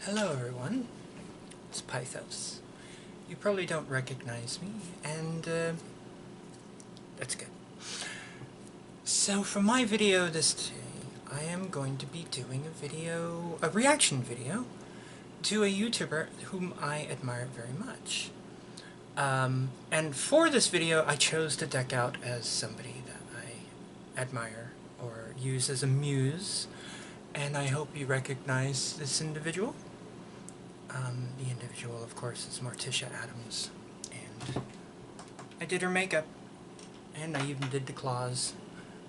Hello everyone, it's Pythos. You probably don't recognize me, and that's good. So for my video this day, I am going to be doing a reaction video, to a YouTuber whom I admire very much. And for this video, I chose to deck out as somebody that I admire, or use as a muse, and I hope you recognize this individual. The individual, of course, is Morticia Addams, and I did her makeup, and I even did the claws.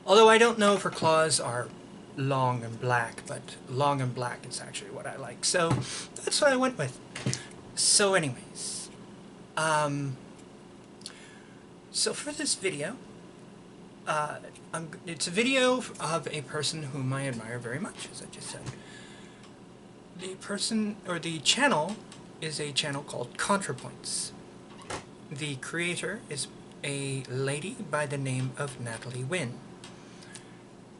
Although I don't know if her claws are long and black, but long and black is actually what I like, so that's what I went with. So anyways, so for this video, it's a video of a person whom I admire very much, as I just said. The person, or the channel, is a channel called Contrapoints. The creator is a lady by the name of Natalie Wynn.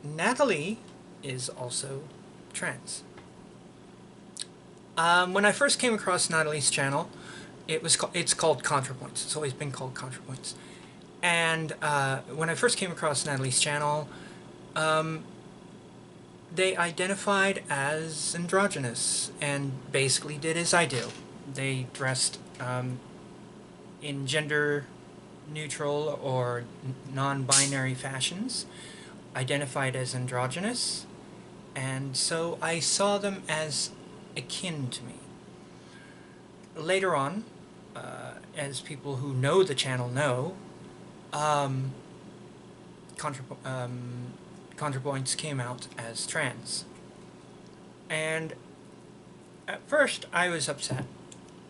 Natalie is also trans. When I first came across Natalie's channel, it's called Contrapoints. It's always been called Contrapoints. And when I first came across Natalie's channel, they identified as androgynous and basically did as I do. They dressed in gender-neutral or non-binary fashions, identified as androgynous, and so I saw them as akin to me. Later on, as people who know the channel know, Contrapoints came out as trans. And at first I was upset.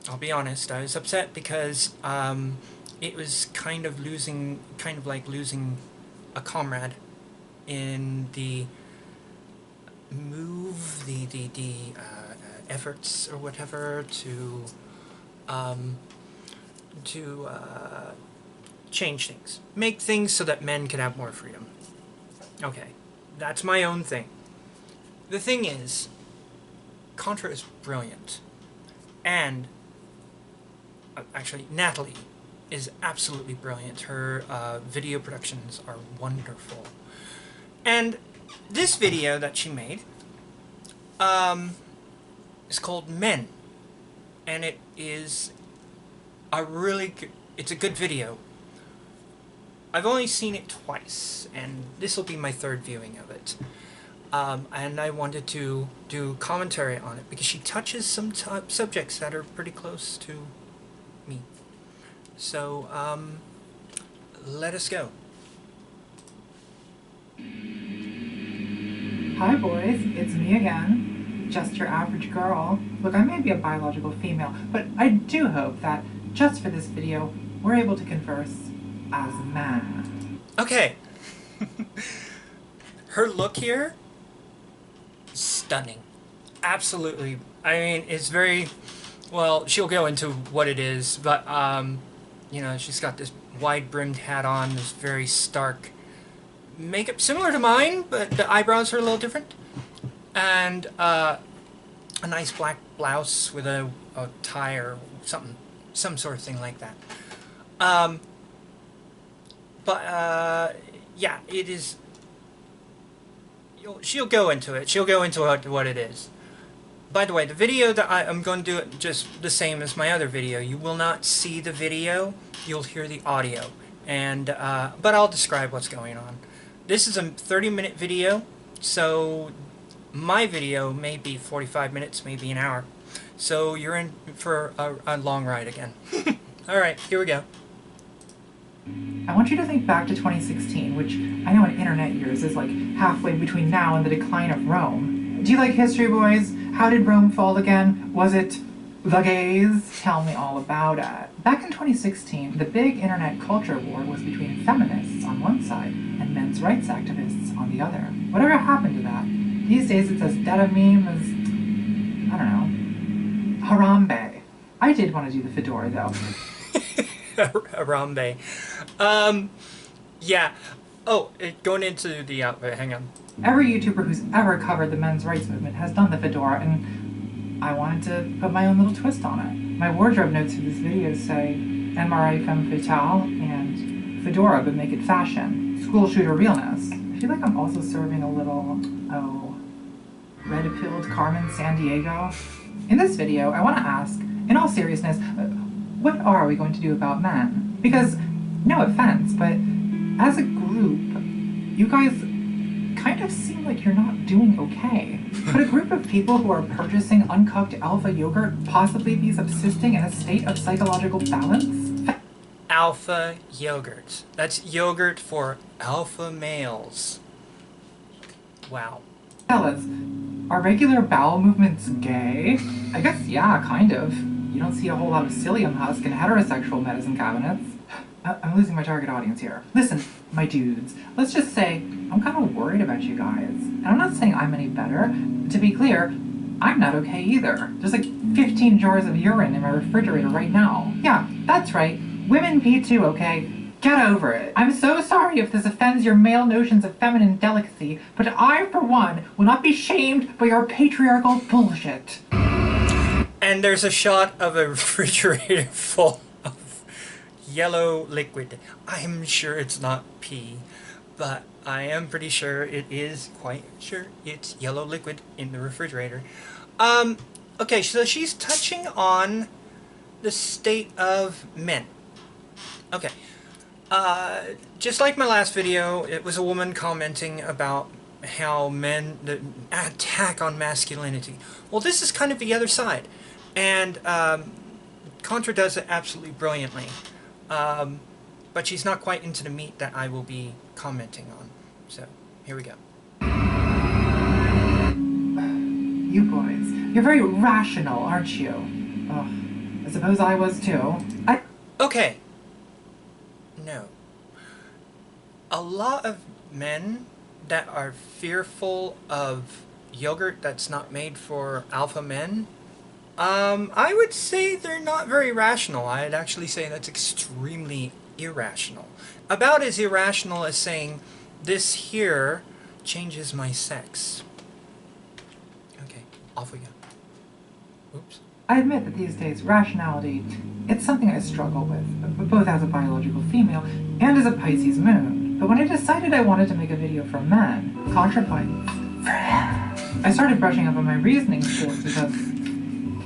I'll be honest, I was upset because it was kind of like losing a comrade in the move, the efforts or whatever to change things. Make things so that men can have more freedom. Okay, that's my own thing. The thing is, Contra is brilliant. And, actually, Natalie is absolutely brilliant. Her video productions are wonderful. And this video that she made is called Men. And it is a really good, it's a good video. I've only seen it twice, and this will be my third viewing of it. And I wanted to do commentary on it, because she touches some subjects that are pretty close to me. So, let us go. Hi boys, it's me again, just your average girl. Look, I may be a biological female, but I do hope that, just for this video, we're able to converse as men. Okay. Her look here, stunning. Absolutely. I mean, it's very, well, she'll go into what it is, but, you know, she's got this wide-brimmed hat on, this very stark makeup, similar to mine, but the eyebrows are a little different. And, a nice black blouse with a tie or something, some sort of thing like that. Yeah, it is, she'll go into it. She'll go into what it is. By the way, the video that I'm going to do it just the same as my other video. You will not see the video, you'll hear the audio. And, but I'll describe what's going on. This is a 30-minute video, so my video may be 45 minutes, maybe an hour. So you're in for a long ride again. Alright, here we go. I want you to think back to 2016, which I know in internet years is like halfway between now and the decline of Rome. Do you like history, boys? How did Rome fall again? Was it the gays? Tell me all about it. Back in 2016, the big internet culture war was between feminists on one side and men's rights activists on the other. Whatever happened to that? These days it's as dead a meme as, I don't know, Harambe. I did want to do the fedora though. Harambe. Yeah. Oh, going into the outfit, hang on. Every YouTuber who's ever covered the men's rights movement has done the fedora, and I wanted to put my own little twist on it. My wardrobe notes for this video say MRA femme fatale and fedora but make it fashion. School shooter realness. I feel like I'm also serving a little, red-pilled Carmen Sandiego. In this video, I want to ask, in all seriousness, what are we going to do about men? Because, no offense, but as a group, you guys kind of seem like you're not doing okay. Could a group of people who are purchasing uncooked alpha yogurt possibly be subsisting in a state of psychological balance? Alpha yogurt. That's yogurt for alpha males. Wow. Fellas, are regular bowel movements gay? I guess, yeah, kind of. You don't see a whole lot of psyllium husk in heterosexual medicine cabinets. I'm losing my target audience here. Listen, my dudes, let's just say I'm kind of worried about you guys. And I'm not saying I'm any better. To be clear, I'm not okay either. There's like 15 jars of urine in my refrigerator right now. Yeah, that's right. Women pee too, okay? Get over it. I'm so sorry if this offends your male notions of feminine delicacy, but I, for one, will not be shamed by your patriarchal bullshit. And there's a shot of a refrigerator full of yellow liquid. I'm sure it's not pee, but I am pretty sure it is quite sure it's yellow liquid in the refrigerator. Okay, so she's touching on the state of men. Okay. Just like my last video, it was a woman commenting about how men, the attack on masculinity. Well, this is kind of the other side. And Contra does it absolutely brilliantly. But she's not quite into the meat that I will be commenting on. So, here we go. You boys, you're very rational, aren't you? Oh, I suppose I was too. Okay. No. A lot of men that are fearful of yogurt that's not made for alpha men, I would say they're not very rational. I'd actually say that's extremely irrational. About as irrational as saying, this here changes my sex. Okay, off we go. Oops. I admit that these days, rationality, it's something I struggle with, both as a biological female and as a Pisces moon. But when I decided I wanted to make a video for men, Contrapoint, I started brushing up on my reasoning skills because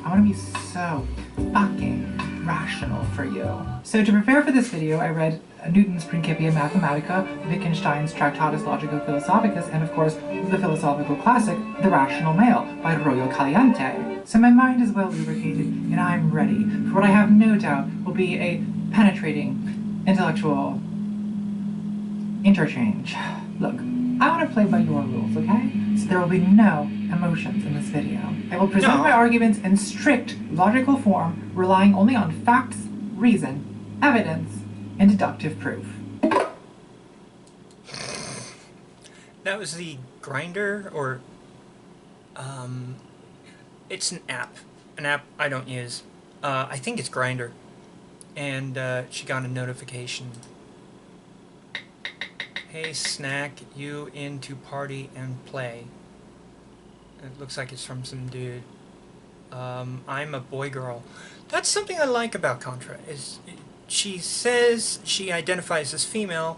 I want to be so fucking rational for you. So to prepare for this video, I read Newton's Principia Mathematica, Wittgenstein's Tractatus Logico-Philosophicus, and of course, the philosophical classic, The Rational Male, by Arroyo Caliente. So my mind is well lubricated, and I'm ready for what I have no doubt will be a penetrating, intellectual interchange. Look, I want to play by your rules, okay? So there will be no emotions in this video. I will present my arguments in strict logical form, relying only on facts, reason, evidence, and deductive proof. That was the Grinder, or it's an app I don't use. I think it's Grinder, and she got a notification. Hey Snack, you in to party and play. It looks like it's from some dude. I'm a boy girl. That's something I like about Contra, is she says she identifies as female,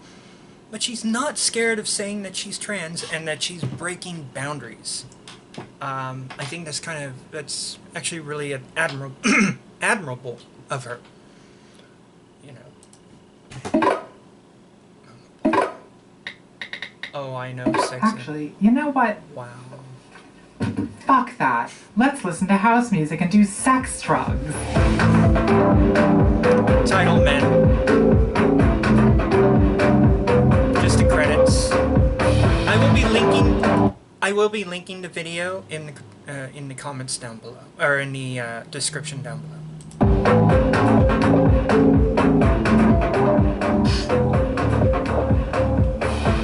but she's not scared of saying that she's trans and that she's breaking boundaries. I think that's actually really admirable admirable of her. You know. Oh, I know, sexy. Actually, you know what? Wow. Fuck that. Let's listen to house music and do sex drugs. Title Men. Just the credits. I will be linking the video in the comments down below, or in the description down below.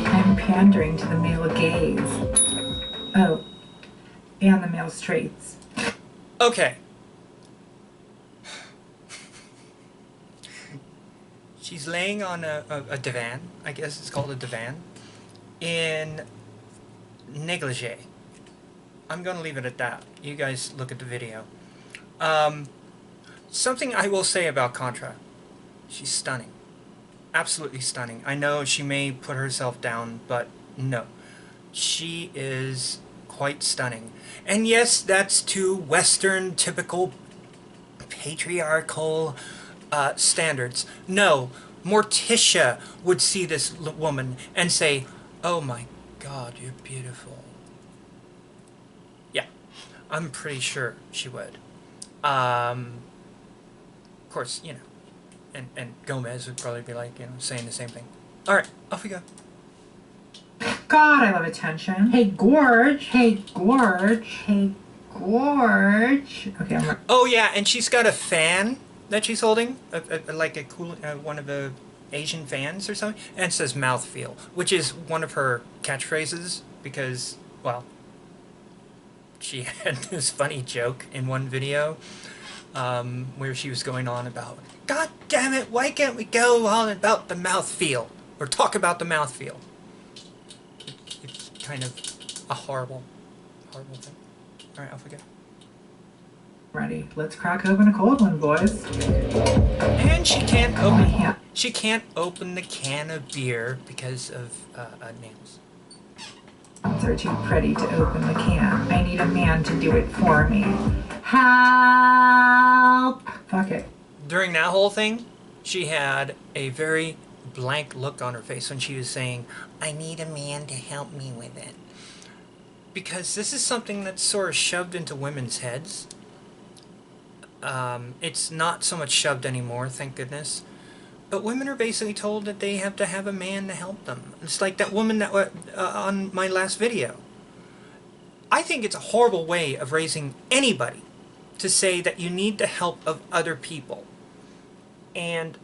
I'm pandering to the male gaze. Oh, and the male straights. Okay. She's laying on a divan, I guess it's called a divan, in negligee. I'm going to leave it at that. You guys look at the video. Something I will say about Contra. She's stunning. Absolutely stunning. I know she may put herself down, but no. She is quite stunning. And yes, that's to Western, typical, patriarchal standards. No, Morticia would see this woman and say, "Oh my God, you're beautiful." Yeah, I'm pretty sure she would. Of course, you know, and Gomez would probably be like, you know, saying the same thing. All right, off we go. God, I love attention. Hey, Gorge. Hey, Gorge. Hey, Gorge. Okay, I'm... Oh yeah, and she's got a fan that she's holding, like a cool one of the Asian fans or something, and it says "Mouthfeel," which is one of her catchphrases because, well, she had this funny joke in one video where she was going on about, "God damn it, why can't we go on about the mouthfeel or talk about the mouthfeel?" It's kind of a horrible thing. All right, off we go. Ready. Let's crack open a cold one, boys. And she can't open. Yeah. She can't open the can of beer because of nails. They're too pretty to open the can. I need a man to do it for me. Help! Fuck it. During that whole thing, she had a very blank look on her face when she was saying, "I need a man to help me with it." Because this is something that's sort of shoved into women's heads. It's not so much shoved anymore, thank goodness. But women are basically told that they have to have a man to help them. It's like that woman that on my last video. I think it's a horrible way of raising anybody to say that you need the help of other people. And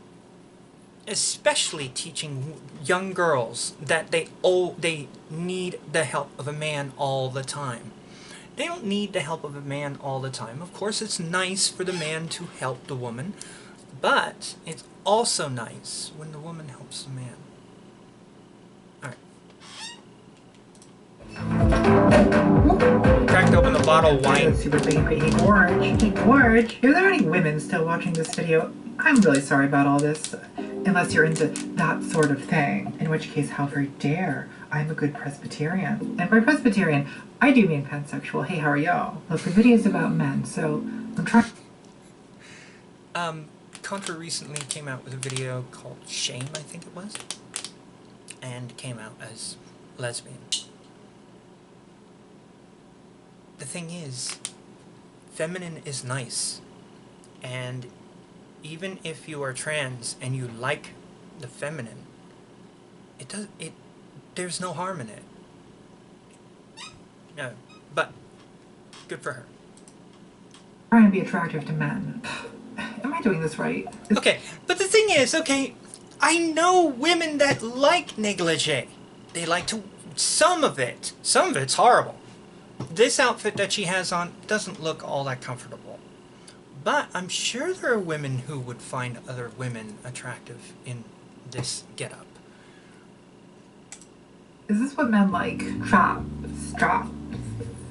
especially teaching young girls that they need the help of a man all the time. They don't need the help of a man all the time. Of course, it's nice for the man to help the woman, but it's also nice when the woman helps the man. Alright. Cracked open the bottle of wine. Super big. Hey, Gorge. Hey, Gorge. If there are any women still watching this video, I'm really sorry about all this. Unless you're into that sort of thing. In which case, how very dare. I'm a good Presbyterian. And by Presbyterian, I do mean pansexual. Hey, how are y'all? Look, the video's about men, so I'm trying... Contra recently came out with a video called Shame, I think it was. And came out as lesbian. The thing is, feminine is nice. And even if you are trans and you like the feminine, there's no harm in it. No, but good for her. Trying to be attractive to men. Am I doing this right? Okay, but the thing is, okay, I know women that like negligee. They like to, some of it's horrible. This outfit that she has on doesn't look all that comfortable. But I'm sure there are women who would find other women attractive in this getup. Is this what men like? Straps.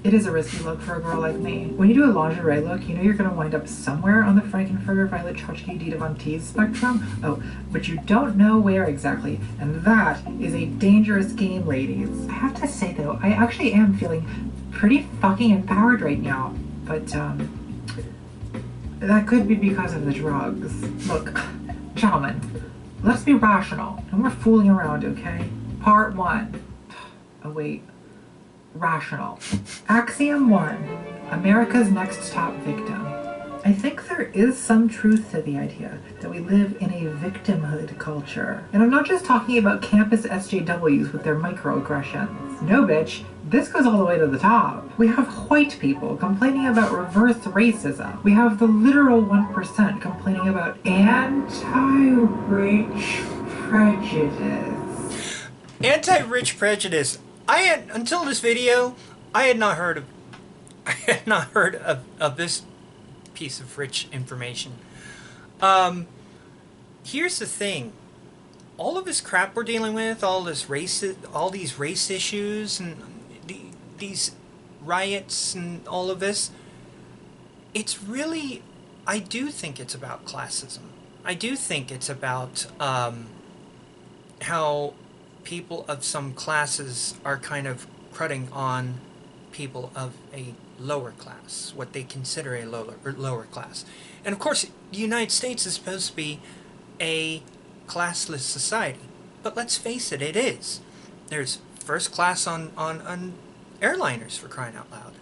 It is a risky look for a girl like me. When you do a lingerie look, you know you're going to wind up somewhere on the Frankenfurter, Violet Chachki, Dita Von Teese spectrum. Oh, but you don't know where exactly. And that is a dangerous game, ladies. I have to say, though, I actually am feeling pretty fucking empowered right now. But, that could be because of the drugs. Look, gentlemen, let's be rational. No more fooling around, okay? Part 1. Oh, wait. Rational. Axiom 1. America's next top victim. I think there is some truth to the idea that we live in a victimhood culture. And I'm not just talking about campus SJWs with their microaggressions. No, bitch. This goes all the way to the top. We have white people complaining about reverse racism. We have the literal 1% complaining about anti-rich prejudice. Anti-rich prejudice. Until this video, I had not heard of this piece of rich information. Here's the thing. All of this crap we're dealing with, all these race issues, and these riots and all of this, it's really, I do think it's about classism. I do think it's about how people of some classes are kind of cruding on people of a lower class, what they consider a lower class. And of course, the United States is supposed to be a classless society. But let's face it, it is. There's first class on airliners, for crying out loud.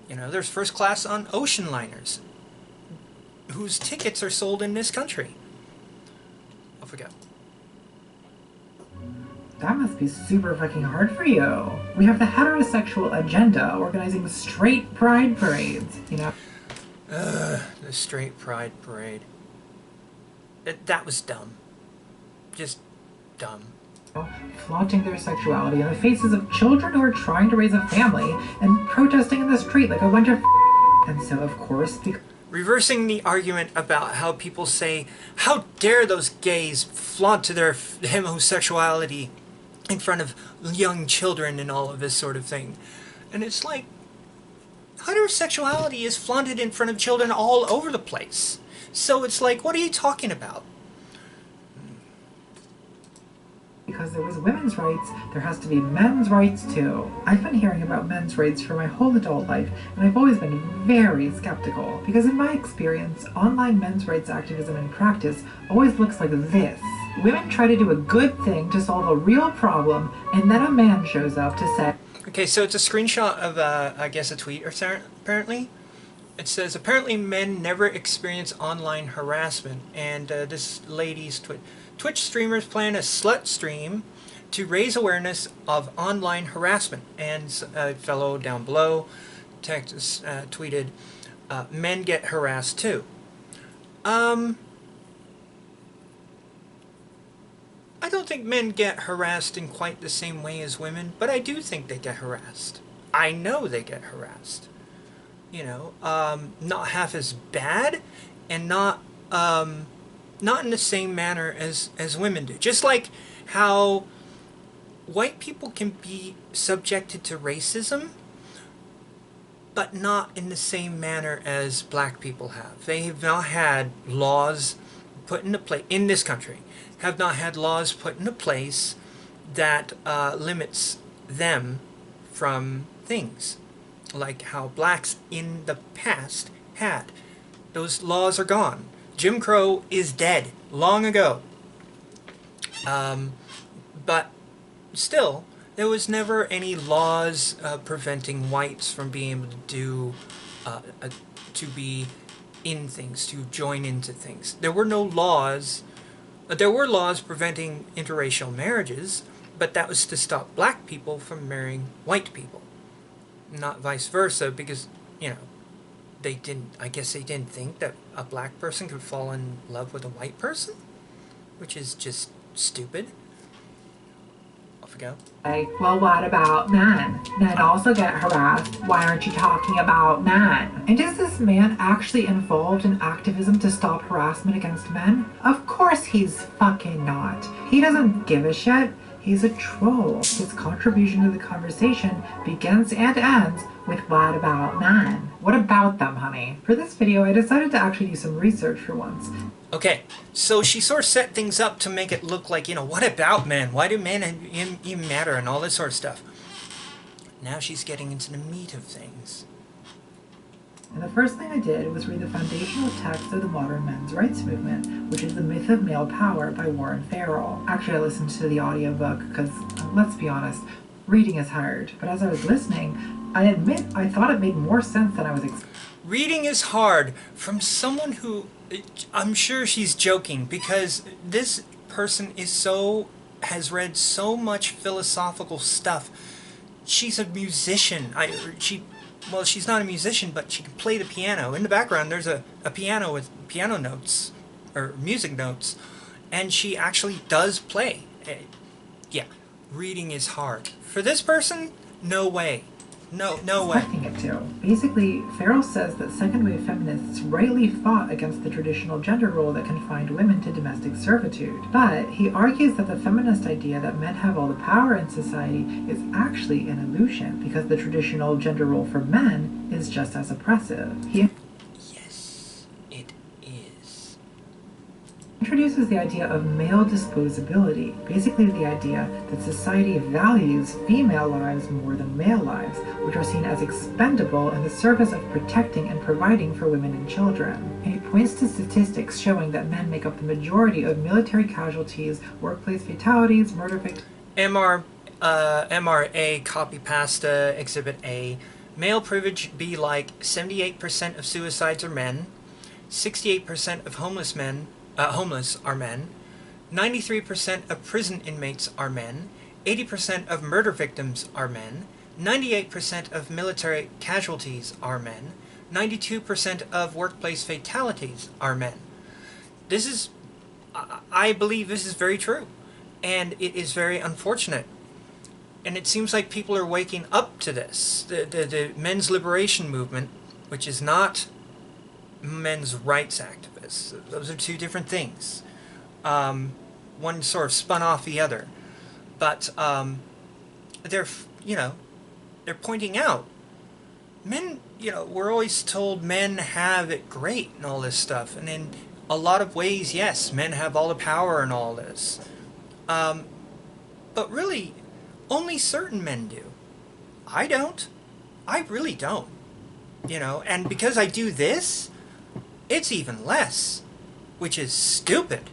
You know, there's first class on ocean liners, whose tickets are sold in this country. Off we go. That must be super fucking hard for you. We have the heterosexual agenda organizing straight pride parades, you know? The straight pride parade. That was dumb. Just dumb. Flaunting their sexuality in the faces of children who are trying to raise a family and protesting in the street like a bunch of and so, of course, reversing the argument about how people say, how dare those gays flaunt to their homosexuality in front of young children and all of this sort of thing. And it's like, heterosexuality is flaunted in front of children all over the place. So it's like, what are you talking about? Because there was women's rights, there has to be men's rights too. I've been hearing about men's rights for my whole adult life, and I've always been very skeptical. Because in my experience, online men's rights activism in practice always looks like this. Women try to do a good thing to solve a real problem, and then a man shows up to say... Okay, so it's a screenshot of, I guess, a tweet, or apparently. It says, apparently men never experience online harassment, and this lady's Twitch streamers plan a slut stream to raise awareness of online harassment. And a fellow down below tweeted, men get harassed too. I don't think men get harassed in quite the same way as women, but I do think they get harassed. I know they get harassed. You know, not half as bad, and not in the same manner as women do. Just like how white people can be subjected to racism, but not in the same manner as black people have. They have not had laws put into place in this country, have not had laws put into place that limits them from things like how blacks in the past had. Those laws are gone. Jim Crow is dead long ago. But still, there was never any laws preventing whites from being able to do, to be in things, to join into things. There were no laws. There were laws preventing interracial marriages, but that was to stop black people from marrying white people, not vice versa, because, you know, they didn't, I guess they didn't think that a black person could fall in love with a white person, which is just stupid. Off we go. Well, what about men? Men also get harassed. Why aren't you talking about men? And is this man actually involved in activism to stop harassment against men? Of course he's fucking not. He doesn't give a shit. He's a troll. His contribution to the conversation begins and ends with what about men? What about them, honey? For this video, I decided to actually do some research for once. Okay, so she sort of set things up to make it look like, you know, what about men? Why do men even matter and all this sort of stuff? Now she's getting into the meat of things. And the first thing I did was read the foundational text of the modern men's rights movement, which is The Myth of Male Power by Warren Farrell. Actually, I listened to the audiobook because, let's be honest, reading is hard. But as I was listening, I admit I thought it made more sense than I was expecting. Reading is hard from someone who, I'm sure she's joking, because this person has read so much philosophical stuff. She's a musician. Well, she's not a musician, but she can play the piano. In the background, there's a piano with piano notes, or music notes, and she actually does play. Yeah, reading is hard. For this person, no way. No way. Expecting it to. Basically, Farrell says that second-wave feminists rightly fought against the traditional gender role that confined women to domestic servitude. But he argues that the feminist idea that men have all the power in society is actually an illusion, because the traditional gender role for men is just as oppressive. He Yes, it is. introduces the idea of male disposability, basically the idea that society values female lives more than male lives, which are seen as expendable in the service of protecting and providing for women and children. And he points to statistics showing that men make up the majority of military casualties, workplace fatalities, murder victims. MRA copy pasta exhibit A. Male privilege be like 78% of suicides are men, 68% of homeless are men, 93% of prison inmates are men, 80% of murder victims are men, 98% of military casualties are men, 92% of workplace fatalities are men. This is, I believe this is very true, and it is very unfortunate. And it seems like people are waking up to this. The men's liberation movement, which is not men's rights activists. Those are two different things. One sort of spun off the other. But they're pointing out, men, we're always told men have it great and all this stuff. And in a lot of ways, yes, men have all the power and all this. But really, only certain men do. I don't. I really don't. And because I do this, it's even less, which is stupid.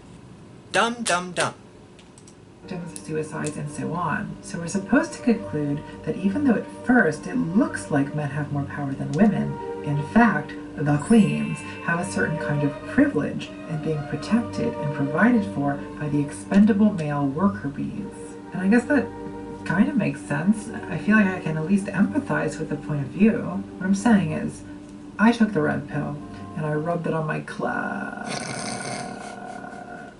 Dumb, dumb, dumb. Victims of suicides and so on. So we're supposed to conclude that even though at first it looks like men have more power than women, in fact, the queens have a certain kind of privilege in being protected and provided for by the expendable male worker bees. And I guess that kind of makes sense. I feel like I can at least empathize with the point of view. What I'm saying is, I took the red pill and I rubbed it on my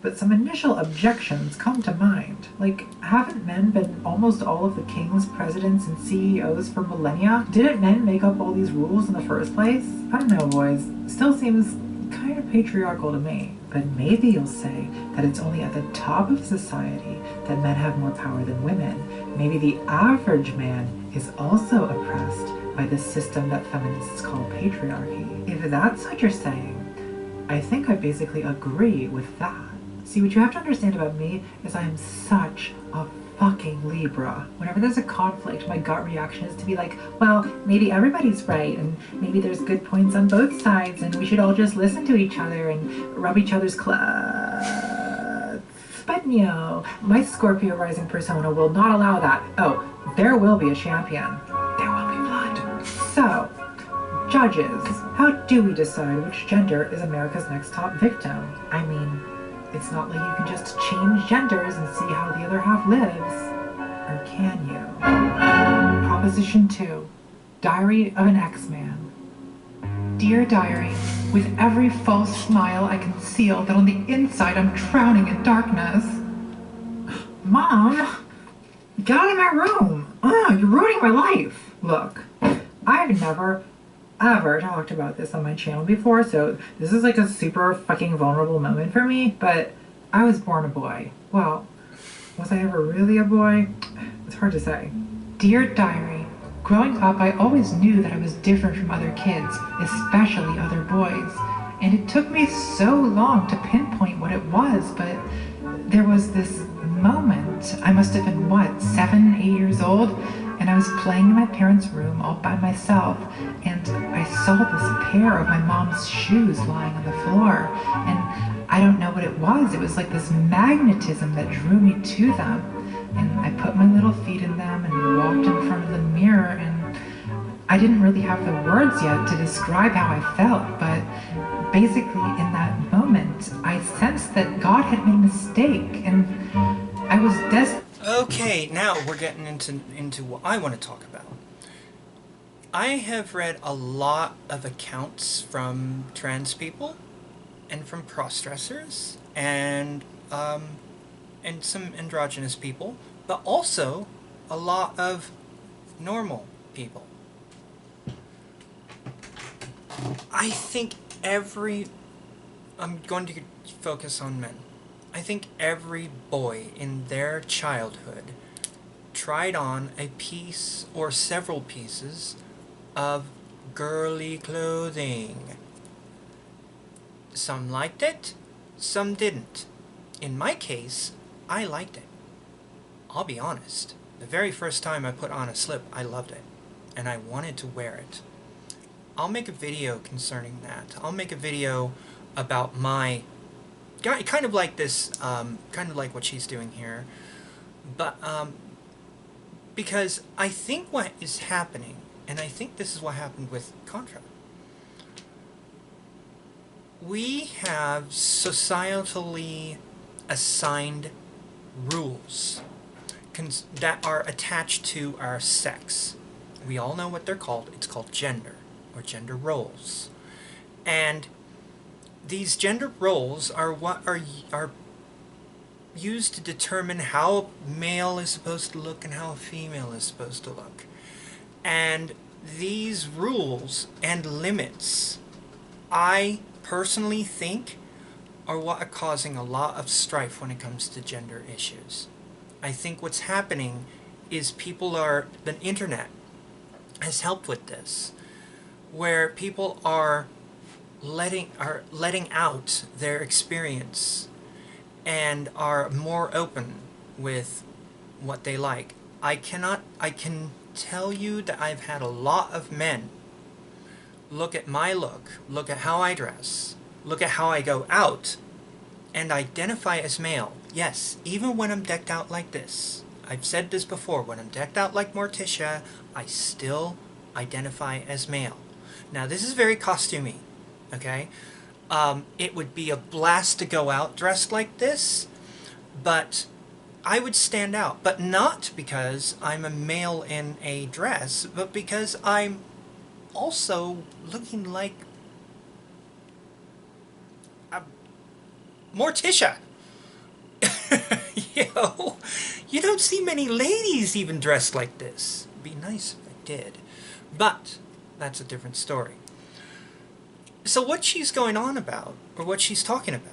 but some initial objections come to mind. Like, haven't men been almost all of the kings, presidents, and CEOs for millennia? Didn't men make up all these rules in the first place? I don't know, boys. Still seems kind of patriarchal to me. But maybe you'll say that it's only at the top of society that men have more power than women. Maybe the average man is also oppressed by the system that feminists call patriarchy. If that's what you're saying, I think I basically agree with that. See, what you have to understand about me is I am such a fucking Libra. Whenever there's a conflict, my gut reaction is to be like, well, maybe everybody's right, and maybe there's good points on both sides, and we should all just listen to each other and rub each other's clubs. But no, my Scorpio rising persona will not allow that. Oh, there will be a champion. There will be blood. So, judges, how do we decide which gender is America's next top victim? I mean, it's not like you can just change genders and see how the other half lives. Or can you? Proposition 2. Diary of an X-Man. Dear Diary, with every false smile I conceal that on the inside I'm drowning in darkness. Mom! Get out of my room! You're ruining my life! Look, I've never ever talked about this on my channel before, so this is like a super fucking vulnerable moment for me, but I was born a boy. Well, was I ever really a boy? It's hard to say. Dear Diary, growing up I always knew that I was different from other kids, especially other boys, and it took me so long to pinpoint what it was, but there was this moment. I must have been, what, 7, 8 years old? And I was playing in my parents' room all by myself, and I saw this pair of my mom's shoes lying on the floor, and I don't know what it was. It was like this magnetism that drew me to them, and I put my little feet in them and walked in front of the mirror, and I didn't really have the words yet to describe how I felt, but basically in that moment, I sensed that God had made a mistake, and I was desperate. Okay, now we're getting into what I want to talk about. I have read a lot of accounts from trans people and from cross-dressers and some androgynous people, but also a lot of normal people. I think I'm going to focus on men. I think every boy in their childhood tried on a piece or several pieces of girly clothing. Some liked it, some didn't. In my case, I liked it. I'll be honest. The very first time I put on a slip, I loved it, and I wanted to wear it. I'll make a video concerning that. I'll make a video about my, kind of like this, kind of like what she's doing here, but, because I think what is happening, and I think this is what happened with Contra, we have societally assigned rules that are attached to our sex. We all know what they're called. It's called gender, or gender roles. And these gender roles are what are used to determine how a male is supposed to look and how a female is supposed to look. And these rules and limits, I personally think, are what are causing a lot of strife when it comes to gender issues. I think what's happening is the internet has helped with this, where people are letting out their experience and are more open with what they like. I can tell you that I've had a lot of men look at my look at how I dress, look at how I go out, and identify as male. Yes, even when I'm decked out like this. I've said this before, when I'm decked out like Morticia, I still identify as male. Now this is very costumey, okay? It would be a blast to go out dressed like this, but I would stand out. But not because I'm a male in a dress, but because I'm also looking like Morticia. You don't see many ladies even dressed like this. It'd be nice if I did. But that's a different story. So what she's going on about, or what she's talking about,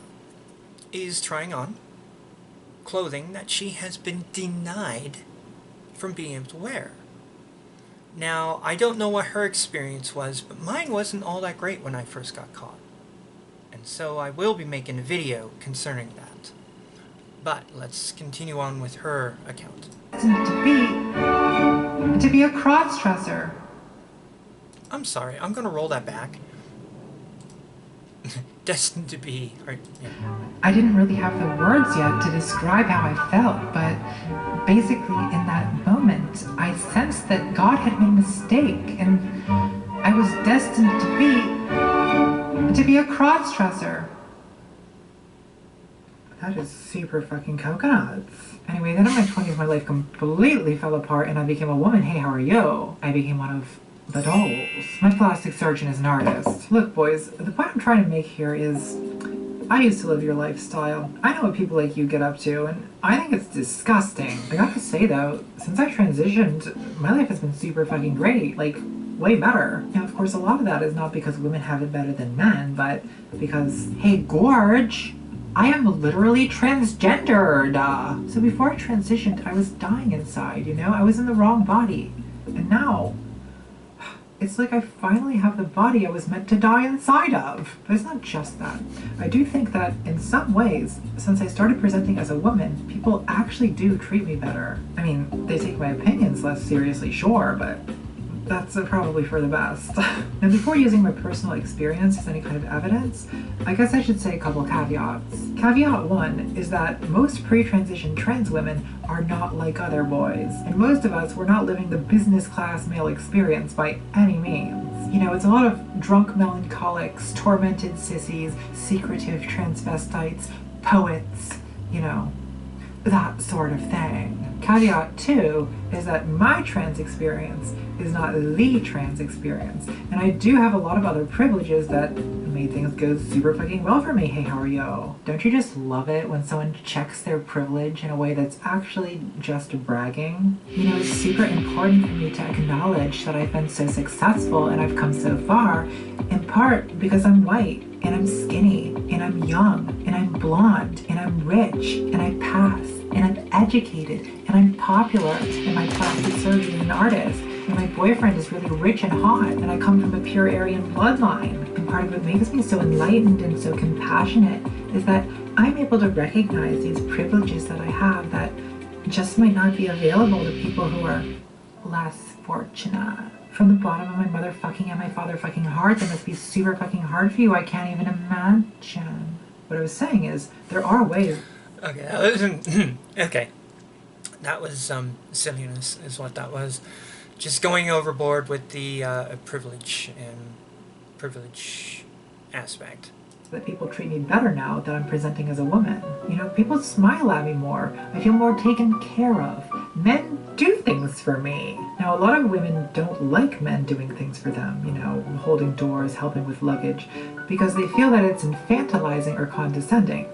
is trying on clothing that she has been denied from being able to wear. Now, I don't know what her experience was, but mine wasn't all that great when I first got caught. And so I will be making a video concerning that. But let's continue on with her account. To be a cross-dresser. I'm sorry, I'm going to roll that back. Destined to be... yeah. I didn't really have the words yet to describe how I felt, but basically in that moment, I sensed that God had made a mistake, and I was destined to be a cross-dresser. That is super fucking coconuts. Anyway, then in my 20s, my life completely fell apart, and I became a woman. Hey, how are you? I became one of the dolls. My plastic surgeon is an artist. Look, boys, the point I'm trying to make here is, I used to live your lifestyle. I know what people like you get up to, and I think it's disgusting. I gotta say though, since I transitioned, my life has been super fucking great. Like, way better. Now, of course, a lot of that is not because women have it better than men, but because, hey, Gorge, I am literally transgendered. So before I transitioned, I was dying inside, you know? I was in the wrong body. And now, it's like I finally have the body I was meant to die inside of. But it's not just that. I do think that in some ways, since I started presenting as a woman, people actually do treat me better. I mean, they take my opinions less seriously, sure, but that's probably for the best. Now, before using my personal experience as any kind of evidence, I guess I should say a couple caveats. Caveat 1 is that most pre-transition trans women are not like other boys, and most of us were not living the business class male experience by any means. You know, it's a lot of drunk melancholics, tormented sissies, secretive transvestites, poets, you know, that sort of thing. Caveat 2 is that my trans experience is not the trans experience, and I do have a lot of other privileges that made things go super fucking well for me. Hey, how are you? Don't you just love it when someone checks their privilege in a way that's actually just bragging? You know, it's super important for me to acknowledge that I've been so successful and I've come so far in part because I'm white, and I'm skinny, and I'm young, and I'm blonde, and I'm rich, and I pass, and I'm educated, and I'm popular, and my plastic surgeon is an artist, and my boyfriend is really rich and hot, and I come from a pure Aryan bloodline. And part of what makes me so enlightened and so compassionate is that I'm able to recognize these privileges that I have that just might not be available to people who are less fortunate. From the bottom of my motherfucking and my father fucking heart, that must be super fucking hard for you. I can't even imagine. What I was saying is, there are ways. Okay, that was, okay. That was silliness, is what that was. Just going overboard with the privilege aspect. That people treat me better now that I'm presenting as a woman. You know, people smile at me more. I feel more taken care of. Men do things for me. Now, a lot of women don't like men doing things for them, you know, holding doors, helping with luggage, because they feel that it's infantilizing or condescending.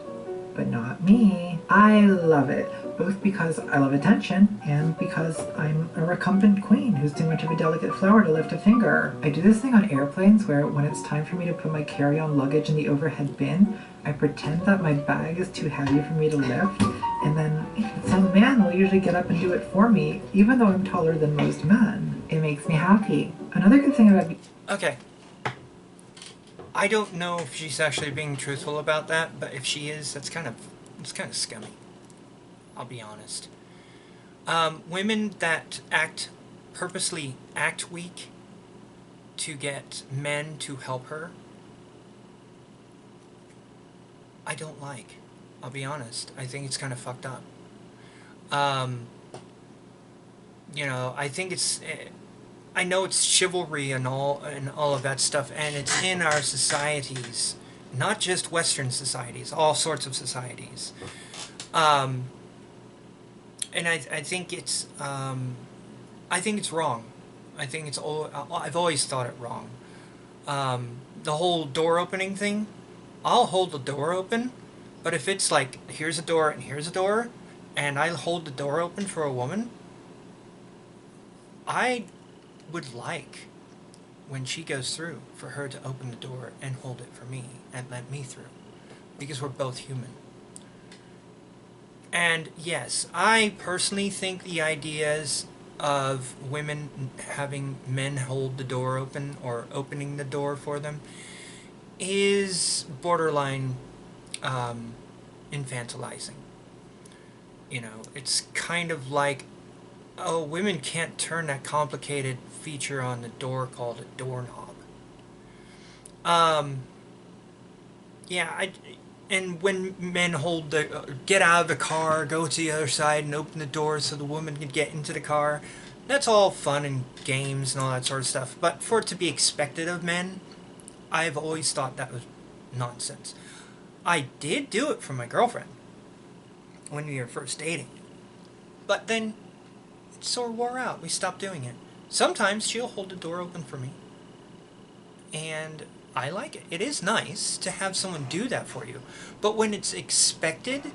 But not me. I love it, both because I love attention and because I'm a recumbent queen who's too much of a delicate flower to lift a finger. I do this thing on airplanes where when it's time for me to put my carry-on luggage in the overhead bin, I pretend that my bag is too heavy for me to lift, and then some man will usually get up and do it for me, even though I'm taller than most men. It makes me happy. Another good thing about Okay. I don't know if she's actually being truthful about that, but if she is, it's kind of scummy. I'll be honest. Women that purposely act weak to get men to help her, I don't like. I'll be honest. I think it's kind of fucked up. You know, I think it's... I know it's chivalry and all of that stuff, and it's in our societies, not just Western societies, all sorts of societies. And I think it's wrong. I think it's I've always thought it wrong. The whole door opening thing, I'll hold the door open, but if it's like, here's a door and here's a door, and I hold the door open for a woman, I would like, when she goes through, for her to open the door and hold it for me and let me through, because we're both human. And yes, I personally think the ideas of women having men hold the door open or opening the door for them is borderline infantilizing. You know, it's kind of like, oh, women can't turn that complicated feature on the door called a doorknob. Yeah, and when men hold get out of the car, go to the other side and open the door so the woman can get into the car, that's all fun and games and all that sort of stuff. But for it to be expected of men, I've always thought that was nonsense. I did do it for my girlfriend when we were first dating. But then it sort of wore out. We stopped doing it. Sometimes she'll hold the door open for me. And I like it. It is nice to have someone do that for you. But when it's expected,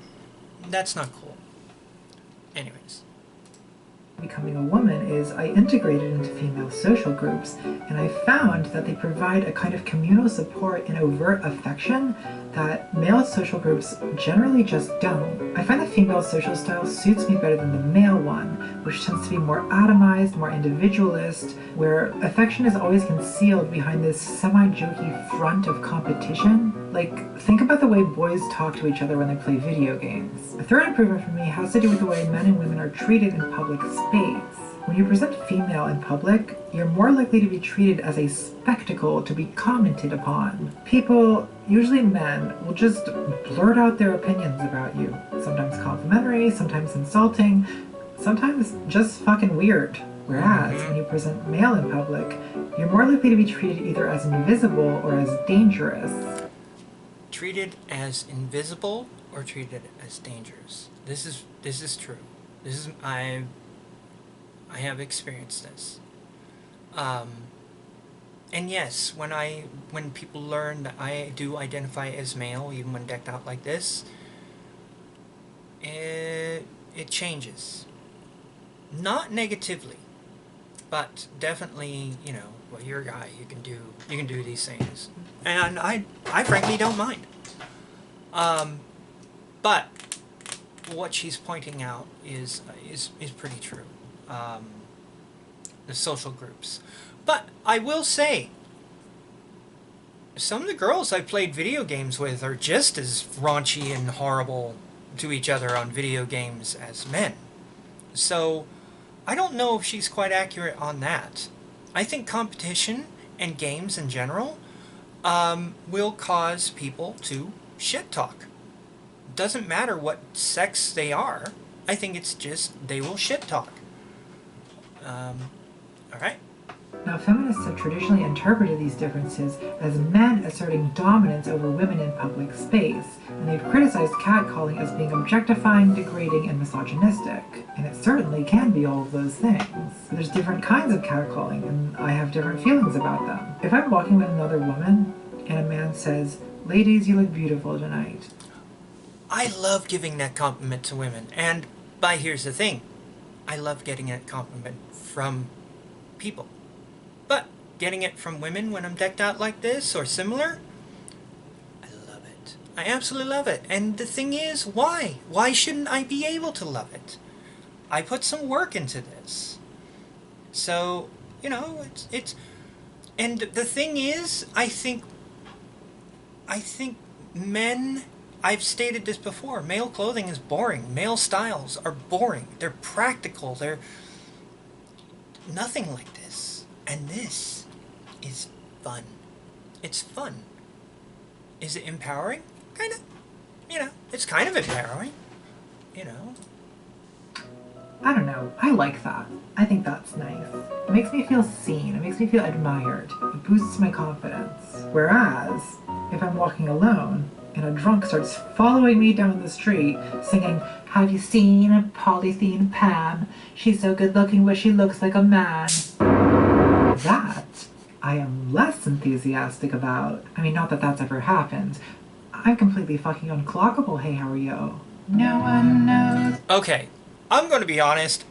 that's not cool. Anyways. Becoming a woman is I integrated into female social groups, and I found that they provide a kind of communal support and overt affection that male social groups generally just don't. I find the female social style suits me better than the male one, which tends to be more atomized, more individualist, where affection is always concealed behind this semi-jokey front of competition. Like, think about the way boys talk to each other when they play video games. A third improvement for me has to do with the way men and women are treated in public space. When you present female in public, you're more likely to be treated as a spectacle to be commented upon. People, usually men, will just blurt out their opinions about you. Sometimes complimentary, sometimes insulting, sometimes just fucking weird. Whereas, when you present male in public, you're more likely to be treated either as invisible or as dangerous. Treated as invisible or treated as dangerous. This is true. I have experienced this. And yes, when people learn that I do identify as male, even when decked out like this, it changes. Not negatively, but definitely, you know, well, you're a guy, you can do these things, and I frankly don't mind. But what she's pointing out is pretty true. The social groups, but I will say, some of the girls I played video games with are just as raunchy and horrible to each other on video games as men. So I don't know if she's quite accurate on that. I think competition and games in general will cause people to shit talk. Doesn't matter what sex they are. I think it's just they will shit talk. Alright. Now, feminists have traditionally interpreted these differences as men asserting dominance over women in public space, and they've criticized catcalling as being objectifying, degrading, and misogynistic. And it certainly can be all of those things. There's different kinds of catcalling, and I have different feelings about them. If I'm walking with another woman, and a man says, "Ladies, you look beautiful tonight," I love giving that compliment to women, but here's the thing. I love getting that compliment from people. But getting it from women when I'm decked out like this or similar, I love it. I absolutely love it. And the thing is, why? Why shouldn't I be able to love it? I put some work into this. So, you know, it's and the thing is, I think men, I've stated this before, male clothing is boring. Male styles are boring. They're practical. They're nothing like this. And this is fun. It's fun. Is it empowering? Kind of. You know, it's kind of empowering. You know. I don't know. I like that. I think that's nice. It makes me feel seen. It makes me feel admired. It boosts my confidence. Whereas, if I'm walking alone and a drunk starts following me down the street singing, "Have you seen a polythene Pam? She's so good looking but she looks like a man," that I am less enthusiastic about. I mean, not that that's ever happened. I'm completely fucking unclockable, hey, how are you? No one knows. Okay, I'm going to be honest.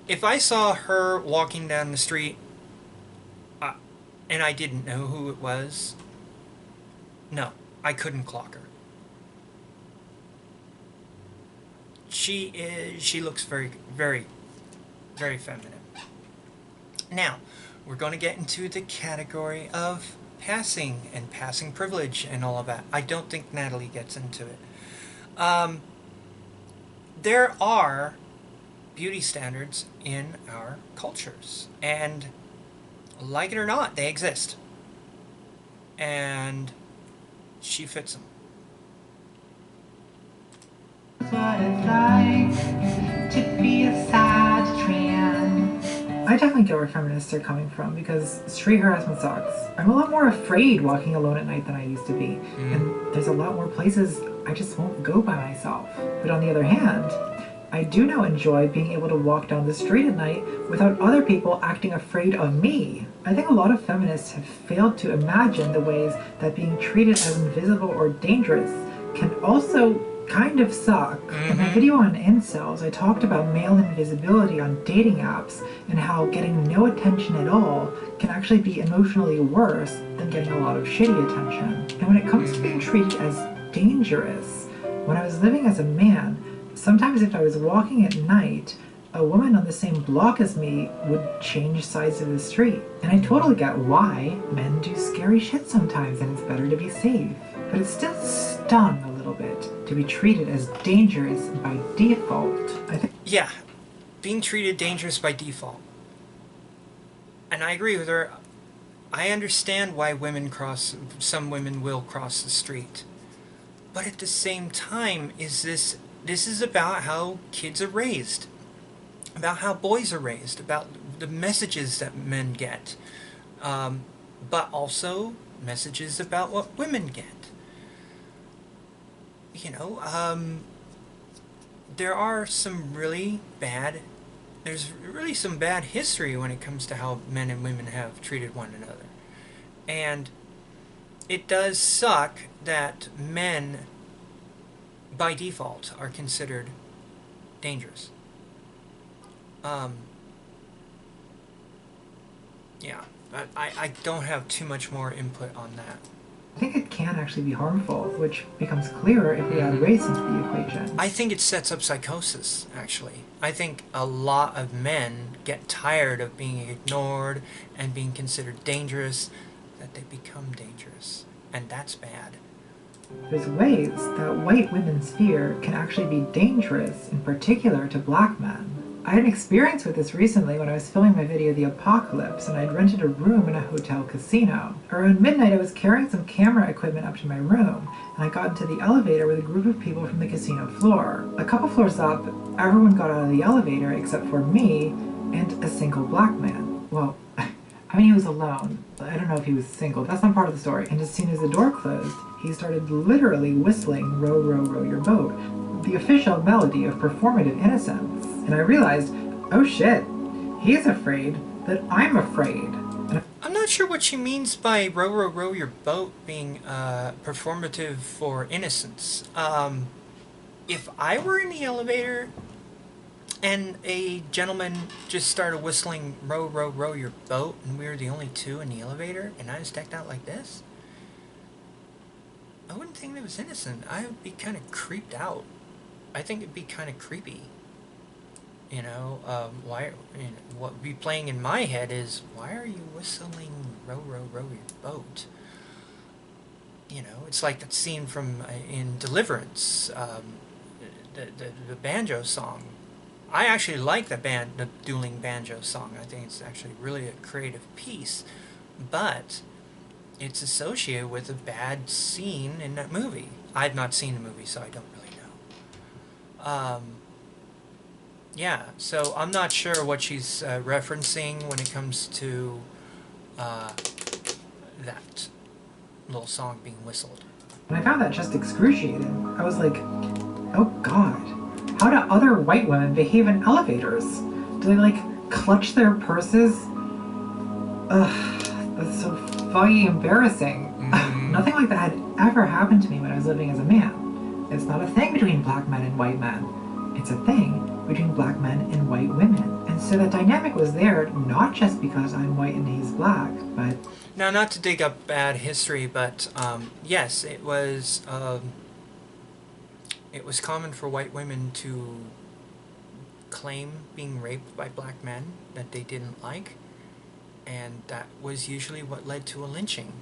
If I saw her walking down the street and I didn't know who it was, no, I couldn't clock her. She looks very, very, very feminine. Now, we're going to get into the category of passing and passing privilege and all of that. I don't think Natalie gets into it. There are beauty standards in our cultures, and like it or not, they exist. And she fits them. What it's like to be a sad trans. I definitely get where feminists are coming from, because street harassment sucks. I'm a lot more afraid walking alone at night than I used to be, and there's a lot more places I just won't go by myself. But on the other hand, I do now enjoy being able to walk down the street at night without other people acting afraid of me. I think a lot of feminists have failed to imagine the ways that being treated as invisible or dangerous can also kind of suck. In my video on incels, I talked about male invisibility on dating apps and how getting no attention at all can actually be emotionally worse than getting a lot of shitty attention. And when it comes to being treated as dangerous, when I was living as a man, sometimes if I was walking at night, a woman on the same block as me would change sides of the street. And I totally get why men do scary shit sometimes and it's better to be safe. But it still stung a little bit to be treated as dangerous by default. Yeah, being treated dangerous by default. And I agree with her. I understand why some women will cross the street. But at the same time, this is about how kids are raised, about how boys are raised, about the messages that men get, but also messages about what women get. You know, there's really some bad history when it comes to how men and women have treated one another. And it does suck that men, by default, are considered dangerous. Yeah. I don't have too much more input on that. I think it can actually be harmful, which becomes clearer if we add race into the equation. I think it sets up psychosis, actually. I think a lot of men get tired of being ignored and being considered dangerous, that they become dangerous. And that's bad. There's ways that white women's fear can actually be dangerous, in particular to black men. I had an experience with this recently when I was filming my video The Apocalypse, and I'd rented a room in a hotel casino. Around midnight I was carrying some camera equipment up to my room, and I got into the elevator with a group of people from the casino floor. A couple floors up, everyone got out of the elevator except for me and a single black man. Well, I mean, he was alone. I don't know if he was single. That's not part of the story. And as soon as the door closed, he started literally whistling "Row, row, row your boat," the official melody of performative innocence. And I realized, oh shit, he's afraid that I'm afraid. I'm not sure what she means by "row, row, row your boat" being performative for innocence. If I were in the elevator and a gentleman just started whistling "Row, row, row your boat," and we were the only two in the elevator, and I was decked out like this, I wouldn't think it was innocent. I would be kind of creeped out. I think it'd be kind of creepy. You know, why? You know, what would be playing in my head is, why are you whistling "Row, row, row your boat"? You know, it's like that scene from in Deliverance, the banjo song. I actually like the dueling banjo song. I think it's actually really a creative piece, but it's associated with a bad scene in that movie. I've not seen the movie, so I don't really know. Yeah, so I'm not sure what she's referencing when it comes to that little song being whistled. And I found that just excruciating. I was like, oh god, how do other white women behave in elevators? Do they, like, clutch their purses? Ugh, that's so fucking embarrassing. Nothing like that had ever happened to me when I was living as a man. It's not a thing between black men and white men. It's a thing between black men and white women. And so that dynamic was there, not just because I'm white and he's black, but... Now, not to dig up bad history, but yes, it was common for white women to claim being raped by black men that they didn't like, and that was usually what led to a lynching.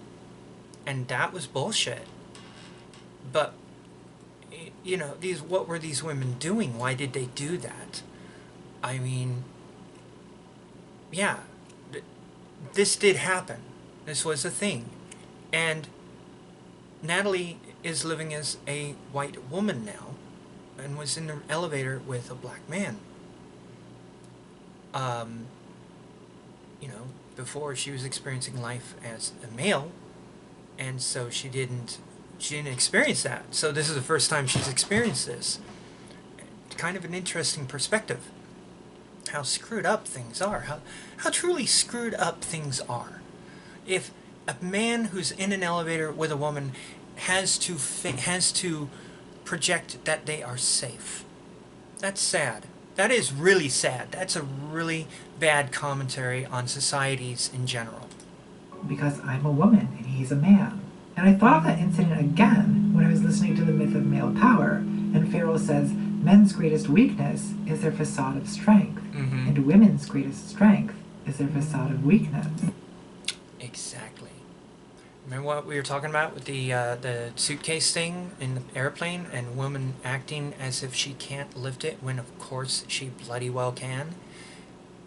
And that was bullshit. But, you know, what were these women doing? Why did they do that? I mean, yeah, this did happen. This was a thing. And Natalie is living as a white woman now and was in the elevator with a black man. You know, before she was experiencing life as a male, and so she didn't experience that. So this is the first time she's experienced this. Kind of an interesting perspective. How screwed up things are. How truly screwed up things are. If a man who's in an elevator with a woman has to project that they are safe, that's sad. That is really sad. That's a really bad commentary on societies in general. Because I'm a woman and he's a man. And I thought of that incident again when I was listening to The Myth of Male Power, and Farrell says men's greatest weakness is their facade of strength, and women's greatest strength is their facade of weakness. Exactly. Remember what we were talking about with the suitcase thing in the airplane, and woman acting as if she can't lift it when of course she bloody well can?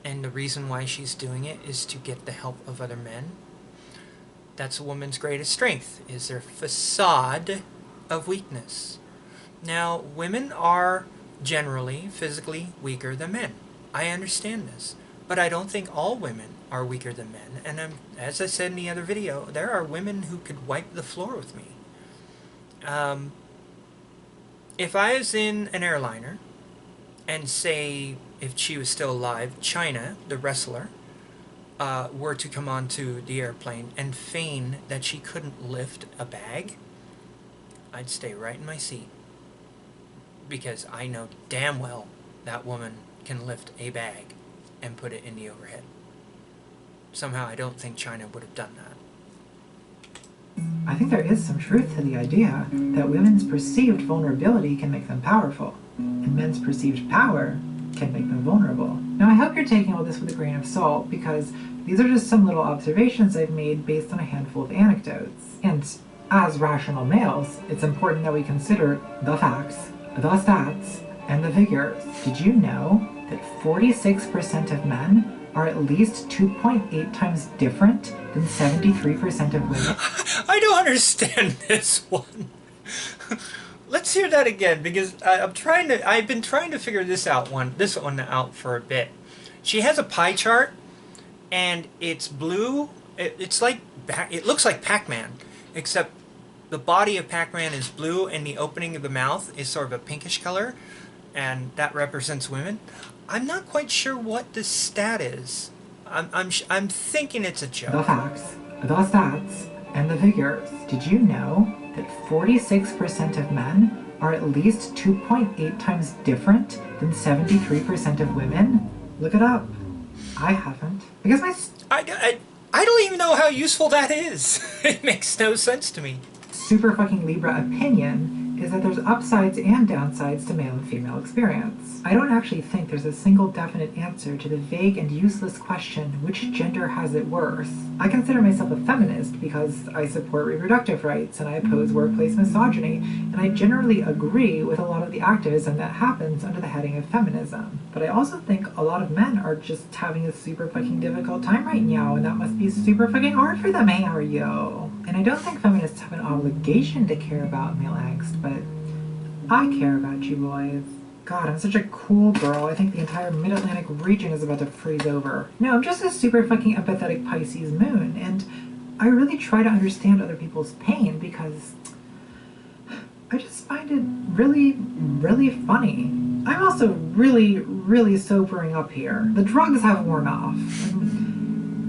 And the reason why she's doing it is to get the help of other men. That's a woman's greatest strength, is their facade of weakness. Now, women are generally physically weaker than men. I understand this. But I don't think all women are weaker than men. And as I said in the other video, there are women who could wipe the floor with me. If I was in an airliner, and say, if she was still alive, Chyna, the wrestler, were to come onto the airplane and feign that she couldn't lift a bag, I'd stay right in my seat. Because I know damn well that woman can lift a bag and put it in the overhead. somehow I don't think China would have done that. I think there is some truth to the idea that women's perceived vulnerability can make them powerful, and men's perceived power can make them vulnerable. Now, I hope you're taking all this with a grain of salt, because these are just some little observations I've made based on a handful of anecdotes. And as rational males, it's important that we consider the facts, the stats, and the figures. Did you know that 46% of men are at least 2.8 times different than 73% of women? I don't understand this one. Let's hear that again, because I've been trying to figure this one out for a bit. She has a pie chart, and it's blue. It looks like Pac-Man, except the body of Pac-Man is blue, and the opening of the mouth is sort of a pinkish color, and that represents women. I'm not quite sure what the stat is. I'm thinking it's a joke. The facts, the stats, and the figures. Did you know that 46% of men are at least 2.8 times different than 73% of women? Look it up. I haven't. Because I don't even know how useful that is. It makes no sense to me. Super fucking Libra opinion is that there's upsides and downsides to male and female experience. I don't actually think there's a single definite answer to the vague and useless question, which gender has it worse? I consider myself a feminist because I support reproductive rights and I oppose workplace misogyny, and I generally agree with a lot of the activism that happens under the heading of feminism. But I also think a lot of men are just having a super fucking difficult time right now, and that must be super fucking hard for them, hey, are you? And I don't think feminists have an obligation to care about male angst, but I care about you boys. God, I'm such a cool girl. I think the entire mid-Atlantic region is about to freeze over. No, I'm just a super fucking empathetic Pisces moon, and I really try to understand other people's pain because I just find it really, really funny. I'm also really, really sobering up here. The drugs have worn off.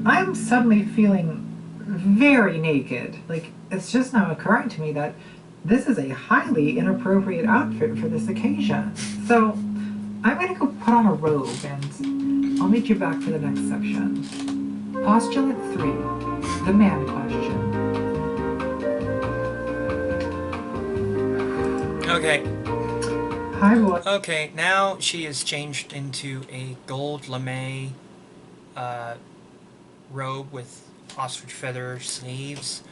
I'm suddenly feeling very naked. Like, it's just now occurring to me that this is a highly inappropriate outfit for this occasion. So, I'm gonna go put on a robe and I'll meet you back for the next section. Postulate 3, the man question. Okay. Hi, boy. Okay, now she is changed into a gold lame robe with ostrich feather sleeves,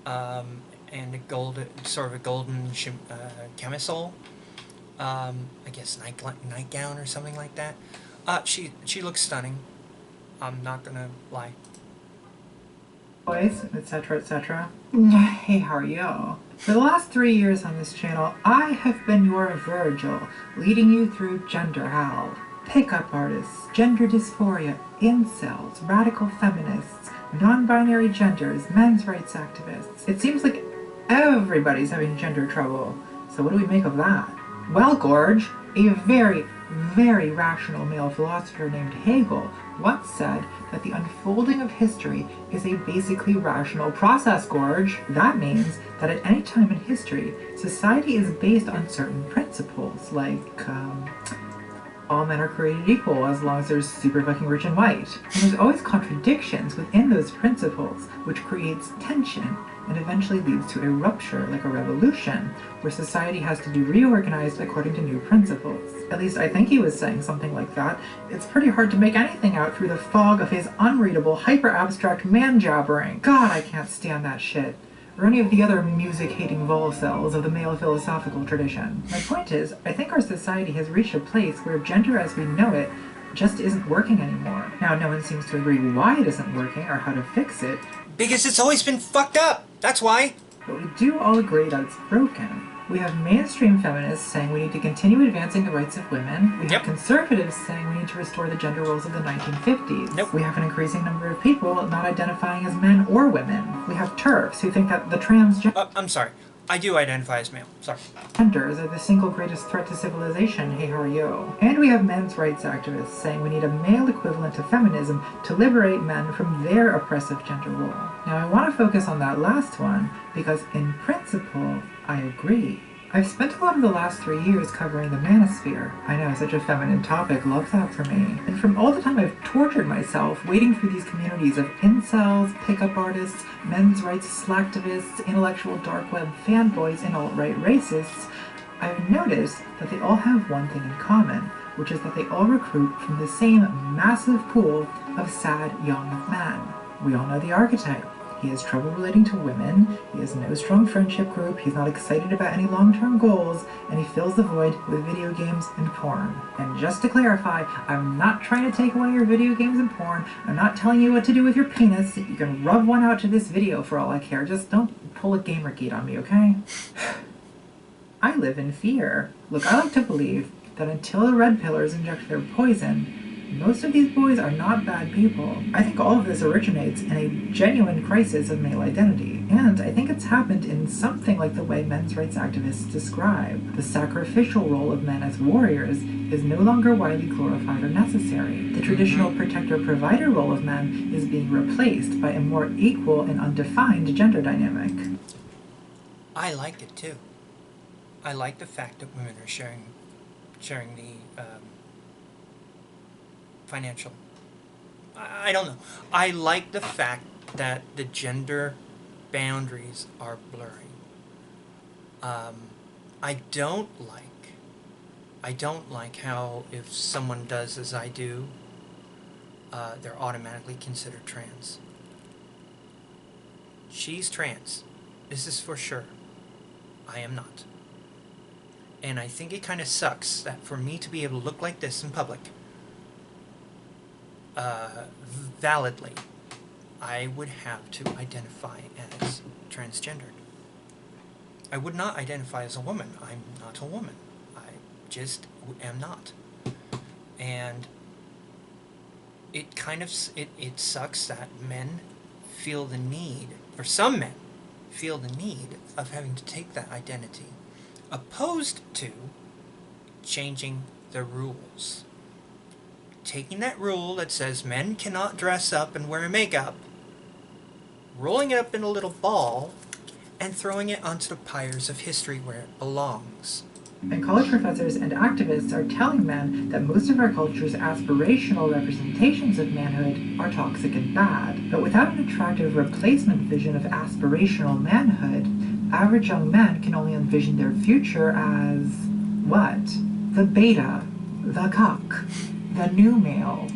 and a sort of a golden camisole. I guess nightgown or something like that. She looks stunning. I'm not gonna lie. Boys, etc., etc. Hey, how are you? For the last 3 years on this channel, I have been your Virgil, leading you through gender hell. Pickup artists, gender dysphoria, incels, radical feminists, non-binary genders, men's rights activists. It seems like everybody's having gender trouble. So what do we make of that? Well, Gorge, a very, very rational male philosopher named Hegel once said that the unfolding of history is a basically rational process, Gorge. That means that at any time in history, society is based on certain principles, like, all men are created equal as long as they're super fucking rich and white. And there's always contradictions within those principles, which creates tension and eventually leads to a rupture, like a revolution, where society has to be reorganized according to new principles. At least I think he was saying something like that. It's pretty hard to make anything out through the fog of his unreadable, hyper-abstract man-jabbering. God, I can't stand that shit. Or any of the other music-hating volcells of the male philosophical tradition. My point is, I think our society has reached a place where gender as we know it just isn't working anymore. Now, no one seems to agree why it isn't working or how to fix it. Because it's always been fucked up! That's why! But we do all agree that it's broken. We have mainstream feminists saying we need to continue advancing the rights of women. We have conservatives saying we need to restore the gender roles of the 1950s. We have an increasing number of people not identifying as men or women. We have TERFs who think that the transgender... I'm sorry. I do identify as male. Sorry. Genders are the single greatest threat to civilization. Hey, how are you? And we have men's rights activists saying we need a male equivalent of feminism to liberate men from their oppressive gender role. Now, I want to focus on that last one because, in principle, I agree. I've spent a lot of the last 3 years covering the manosphere. I know, such a feminine topic, love that for me. And from all the time I've tortured myself wading through these communities of incels, pickup artists, men's rights slacktivists, intellectual dark web fanboys, and alt-right racists, I've noticed that they all have one thing in common, which is that they all recruit from the same massive pool of sad young men. We all know the archetype. He has trouble relating to women, he has no strong friendship group, he's not excited about any long-term goals, and he fills the void with video games and porn. And just to clarify, I'm not trying to take away your video games and porn, I'm not telling you what to do with your penis, you can rub one out to this video for all I care, just don't pull a Gamergate on me, okay? I live in fear. Look, I like to believe that until the red pillars inject their poison, most of these boys are not bad people. I think all of this originates in a genuine crisis of male identity, and I think it's happened in something like the way men's rights activists describe. The sacrificial role of men as warriors is no longer widely glorified or necessary. The traditional protector-provider role of men is being replaced by a more equal and undefined gender dynamic. I like it too. I like the fact that women are sharing the financial. I don't know. I like the fact that the gender boundaries are blurring. I don't like how if someone does as I do, they're automatically considered trans. She's trans. This is for sure. I am not. And I think it kind of sucks that for me to be able to look like this in public, validly, I would have to identify as transgendered. I would not identify as a woman. I'm not a woman. I just am not. And it kind of, it sucks that men feel the need, or some men feel the need of having to take that identity, opposed to changing the rules. Taking that rule that says men cannot dress up and wear makeup, rolling it up in a little ball, and throwing it onto the pyres of history where it belongs. And college professors and activists are telling men that most of our culture's aspirational representations of manhood are toxic and bad. But without an attractive replacement vision of aspirational manhood, average young men can only envision their future as what? The beta, the cuck, the new male.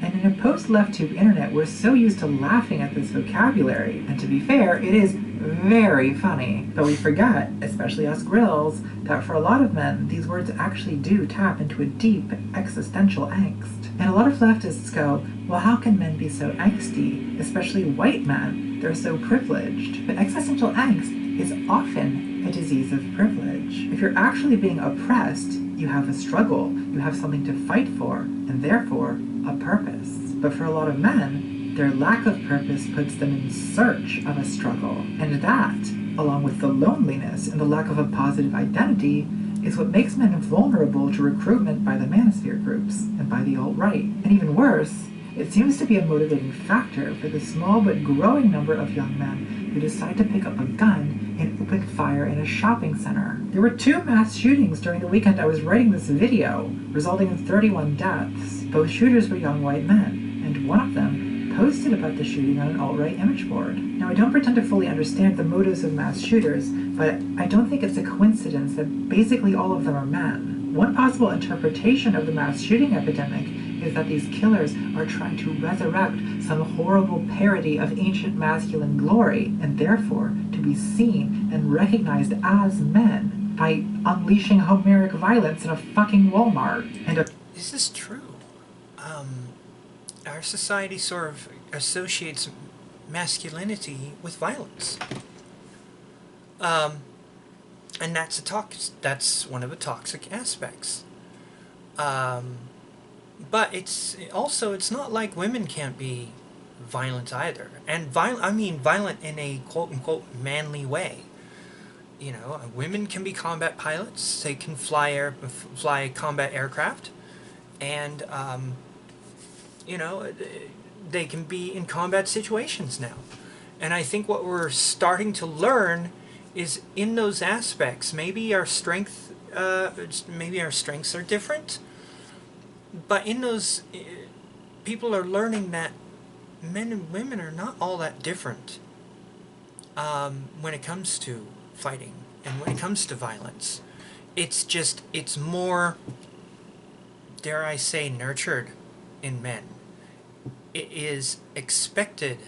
And in a post-LeftTube internet, we're so used to laughing at this vocabulary, and to be fair, it is very funny. But we forget, especially us grills, that for a lot of men, these words actually do tap into a deep existential angst. And a lot of leftists go, well, how can men be so angsty, especially white men? They're so privileged. But existential angst is often a disease of privilege. If you're actually being oppressed, you have a struggle, you have something to fight for, and therefore, a purpose. But for a lot of men, their lack of purpose puts them in search of a struggle. And that, along with the loneliness and the lack of a positive identity, is what makes men vulnerable to recruitment by the manosphere groups and by the alt-right. And even worse, it seems to be a motivating factor for the small but growing number of young men who decide to pick up a gun and open fire in a shopping center. There were 2 mass shootings during the weekend I was writing this video, resulting in 31 deaths. Both shooters were young white men, and one of them posted about the shooting on an alt-right image board. Now, I don't pretend to fully understand the motives of mass shooters, but I don't think it's a coincidence that basically all of them are men. One possible interpretation of the mass shooting epidemic is that these killers are trying to resurrect some horrible parody of ancient masculine glory, and therefore to be seen and recognized as men by unleashing Homeric violence in a fucking Walmart. And This is true. Our society sort of associates masculinity with violence. And that's one of the toxic aspects. But it's not like women can't be violent either. And violent in a quote-unquote manly way. You know, women can be combat pilots. They can fly combat aircraft. And, you know, they can be in combat situations now. And I think what we're starting to learn is in those aspects. Maybe our strengths are different, but in those, people are learning that men and women are not all that different when it comes to fighting and when it comes to violence. It's more, dare I say, nurtured in men. It is expected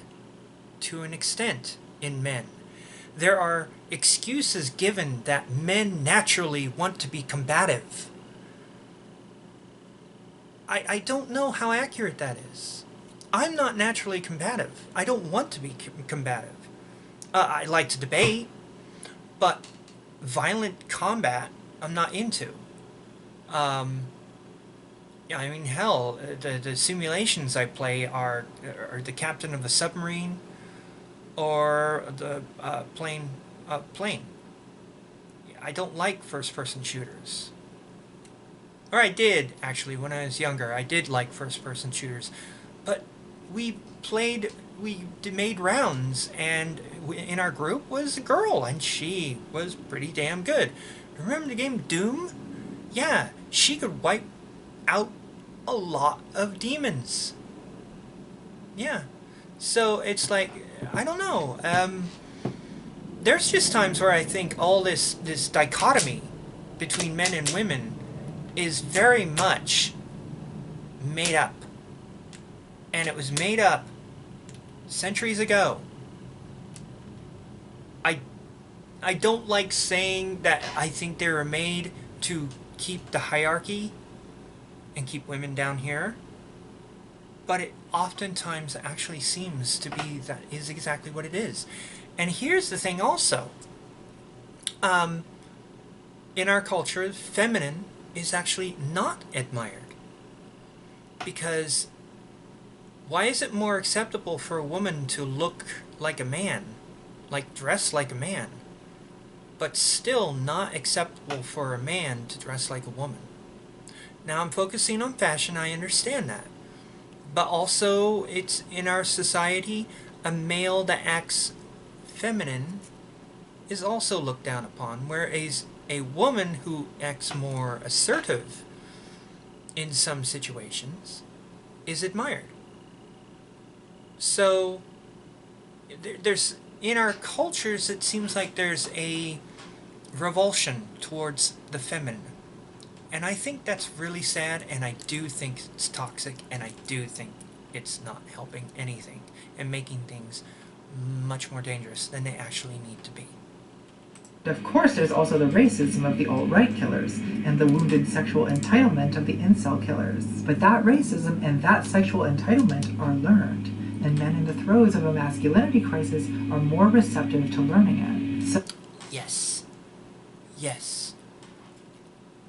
to an extent in men. There are excuses given that men naturally want to be combative. I don't know how accurate that is. I'm not naturally combative. I don't want to be combative. I like to debate, but violent combat I'm not into. Yeah, I mean, hell, the simulations I play are the captain of a submarine or the plane. I don't like first-person shooters. Or I did, actually, when I was younger. I did like first-person shooters. But we made rounds, and in our group was a girl, and she was pretty damn good. Remember the game Doom? Yeah, she could wipe out a lot of demons. Yeah. So it's like, I don't know. There's just times where I think all this dichotomy between men and women is very much made up. And it was made up centuries ago. I don't like saying that I think they were made to keep the hierarchy and keep women down here, but it oftentimes actually seems to be that is exactly what it is. And here's the thing also. In our culture, feminine is actually not admired. Because why is it more acceptable for a woman to look like a man, like dress like a man, but still not acceptable for a man to dress like a woman? Now I'm focusing on fashion, I understand that. But also, it's in our society, a male that acts feminine is also looked down upon, whereas a woman who acts more assertive in some situations is admired. So, there's, in our cultures, it seems like there's a revulsion towards the feminine. And I think that's really sad, and I do think it's toxic, and I do think it's not helping anything and making things much more dangerous than they actually need to be. Of course, there's also the racism of the alt-right killers and the wounded sexual entitlement of the incel killers. But that racism and that sexual entitlement are learned, and men in the throes of a masculinity crisis are more receptive to learning it. So yes. Yes.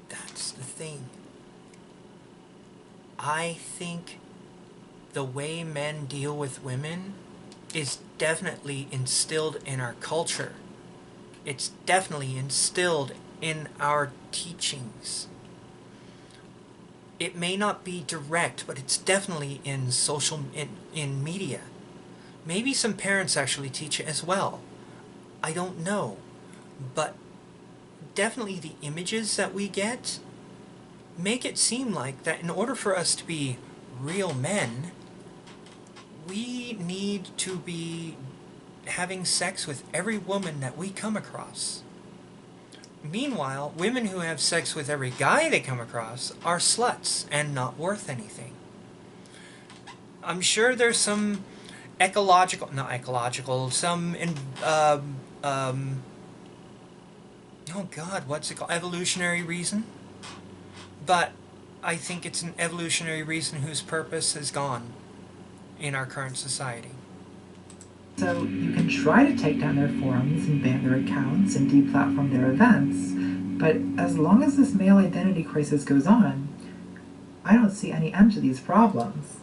That's the thing. I think the way men deal with women is definitely instilled in our culture. It's definitely instilled in our teachings. It may not be direct, but it's definitely in in media. Maybe some parents actually teach it as well. I don't know. But definitely the images that we get make it seem like that in order for us to be real men, we need to be having sex with every woman that we come across. Meanwhile, women who have sex with every guy they come across are sluts and not worth anything. I'm sure there's some oh God, what's it called? Evolutionary reason? But I think it's an evolutionary reason whose purpose is gone in our current society. So you can try to take down their forums and ban their accounts and deplatform their events, but as long as this male identity crisis goes on, I don't see any end to these problems.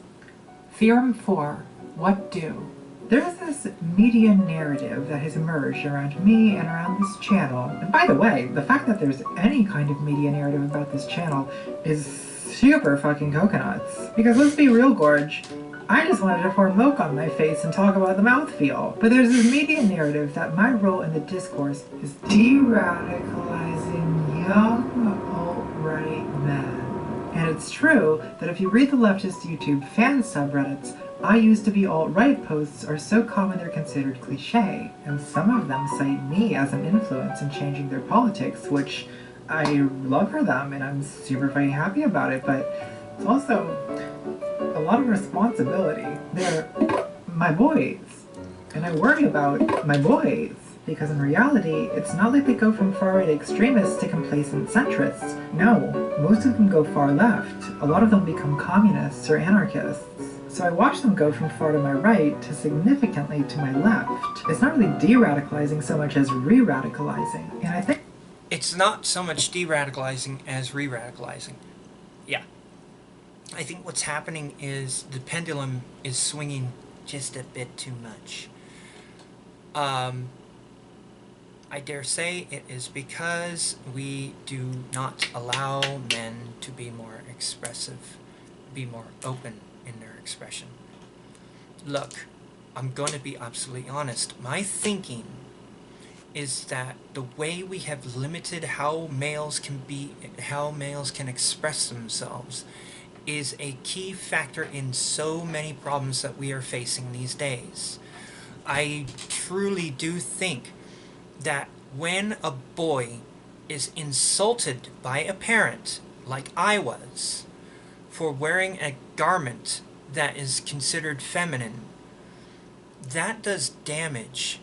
Theorem 4. What do? There is this media narrative that has emerged around me and around this channel. And by the way, the fact that there's any kind of media narrative about this channel is super fucking coconuts. Because let's be real, Gorge, I just wanted to pour milk on my face and talk about the mouthfeel. But there's this media narrative that my role in the discourse is de-radicalizing young alt-right men. And it's true that if you read the leftist YouTube fan subreddits, I used to be alt-right posts are so common they're considered cliche, and some of them cite me as an influence in changing their politics, which I love for them and I'm super very happy about it, but it's also a lot of responsibility. They're my boys, and I worry about my boys, because in reality, it's not like they go from far-right extremists to complacent centrists. No, most of them go far left. A lot of them become communists or anarchists. So I watch them go from far to my right to significantly to my left. It's not really de-radicalizing so much as re-radicalizing. And I think it's not so much de-radicalizing as re-radicalizing. Yeah. I think what's happening is the pendulum is swinging just a bit too much. I dare say it is because we do not allow men to be more expressive, be more open in their expression. Look, I'm going to be absolutely honest. My thinking is that the way we have limited how males can express themselves is a key factor in so many problems that we are facing these days. I truly do think that when a boy is insulted by a parent, like I was, for wearing a garment that is considered feminine, that does damage.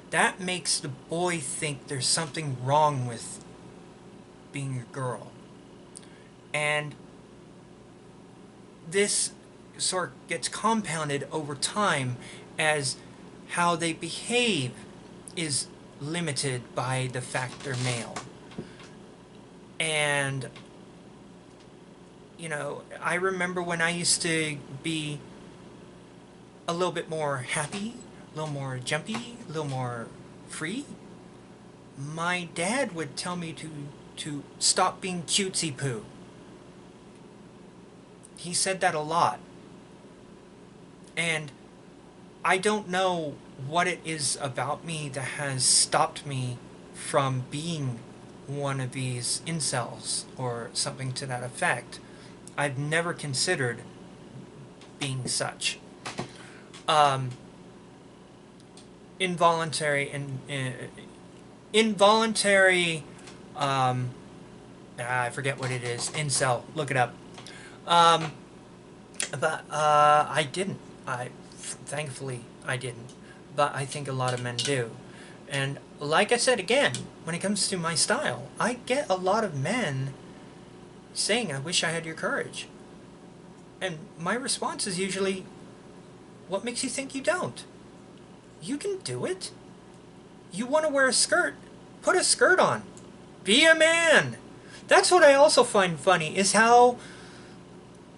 That makes the boy think there's something wrong with being a girl. And this sort of gets compounded over time as how they behave is limited by the fact they're male. And, you know, I remember when I used to be a little bit more happy, a little more jumpy, a little more free, my dad would tell me to stop being cutesy poo. He said that a lot. And I don't know what it is about me that has stopped me from being one of these incels or something to that effect. I've never considered being such. Involuntary I forget what it is. Incel. Look it up. But I didn't. Thankfully, I didn't. But I think a lot of men do. And like I said again, when it comes to my style, I get a lot of men saying, I wish I had your courage. And my response is usually, what makes you think you don't? You can do it. You want to wear a skirt? Put a skirt on. Be a man. That's what I also find funny, is how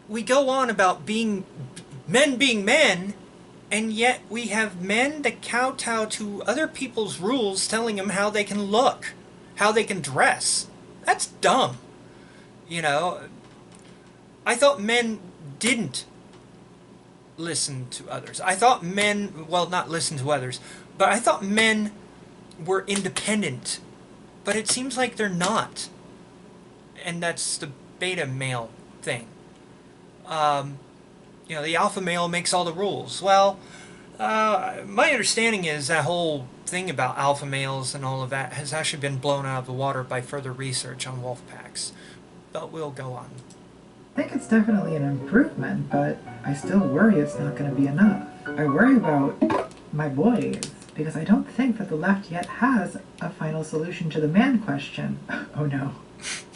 we go on about men being men, and yet we have men that kowtow to other people's rules telling them how they can look, how they can dress. That's dumb. You know, I thought men didn't listen to others. I thought men, well, not listen to others, but I thought men were independent. But it seems like they're not. And that's the beta male thing. You know, the alpha male makes all the rules. Well, my understanding is that whole thing about alpha males and all of that has actually been blown out of the water by further research on wolf packs. But we'll go on. I think it's definitely an improvement, but I still worry it's not going to be enough. I worry about my boys, because I don't think that the left yet has a final solution to the man question. Oh no.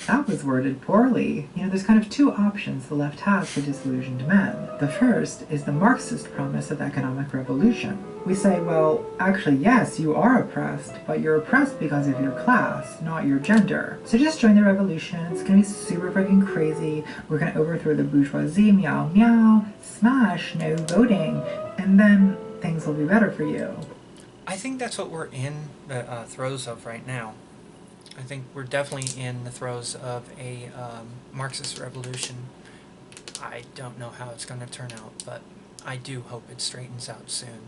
That was worded poorly. You know, there's kind of two options the left has for disillusioned men. The first is the Marxist promise of economic revolution. We say, well, actually, yes, you are oppressed, but you're oppressed because of your class, not your gender. So just join the revolution. It's gonna be super freaking crazy. We're gonna overthrow the bourgeoisie, meow meow, smash, no voting, and then things will be better for you. I think that's what we're in the throes of right now. I think we're definitely in the throes of a Marxist revolution. I don't know how it's going to turn out, but I do hope it straightens out soon.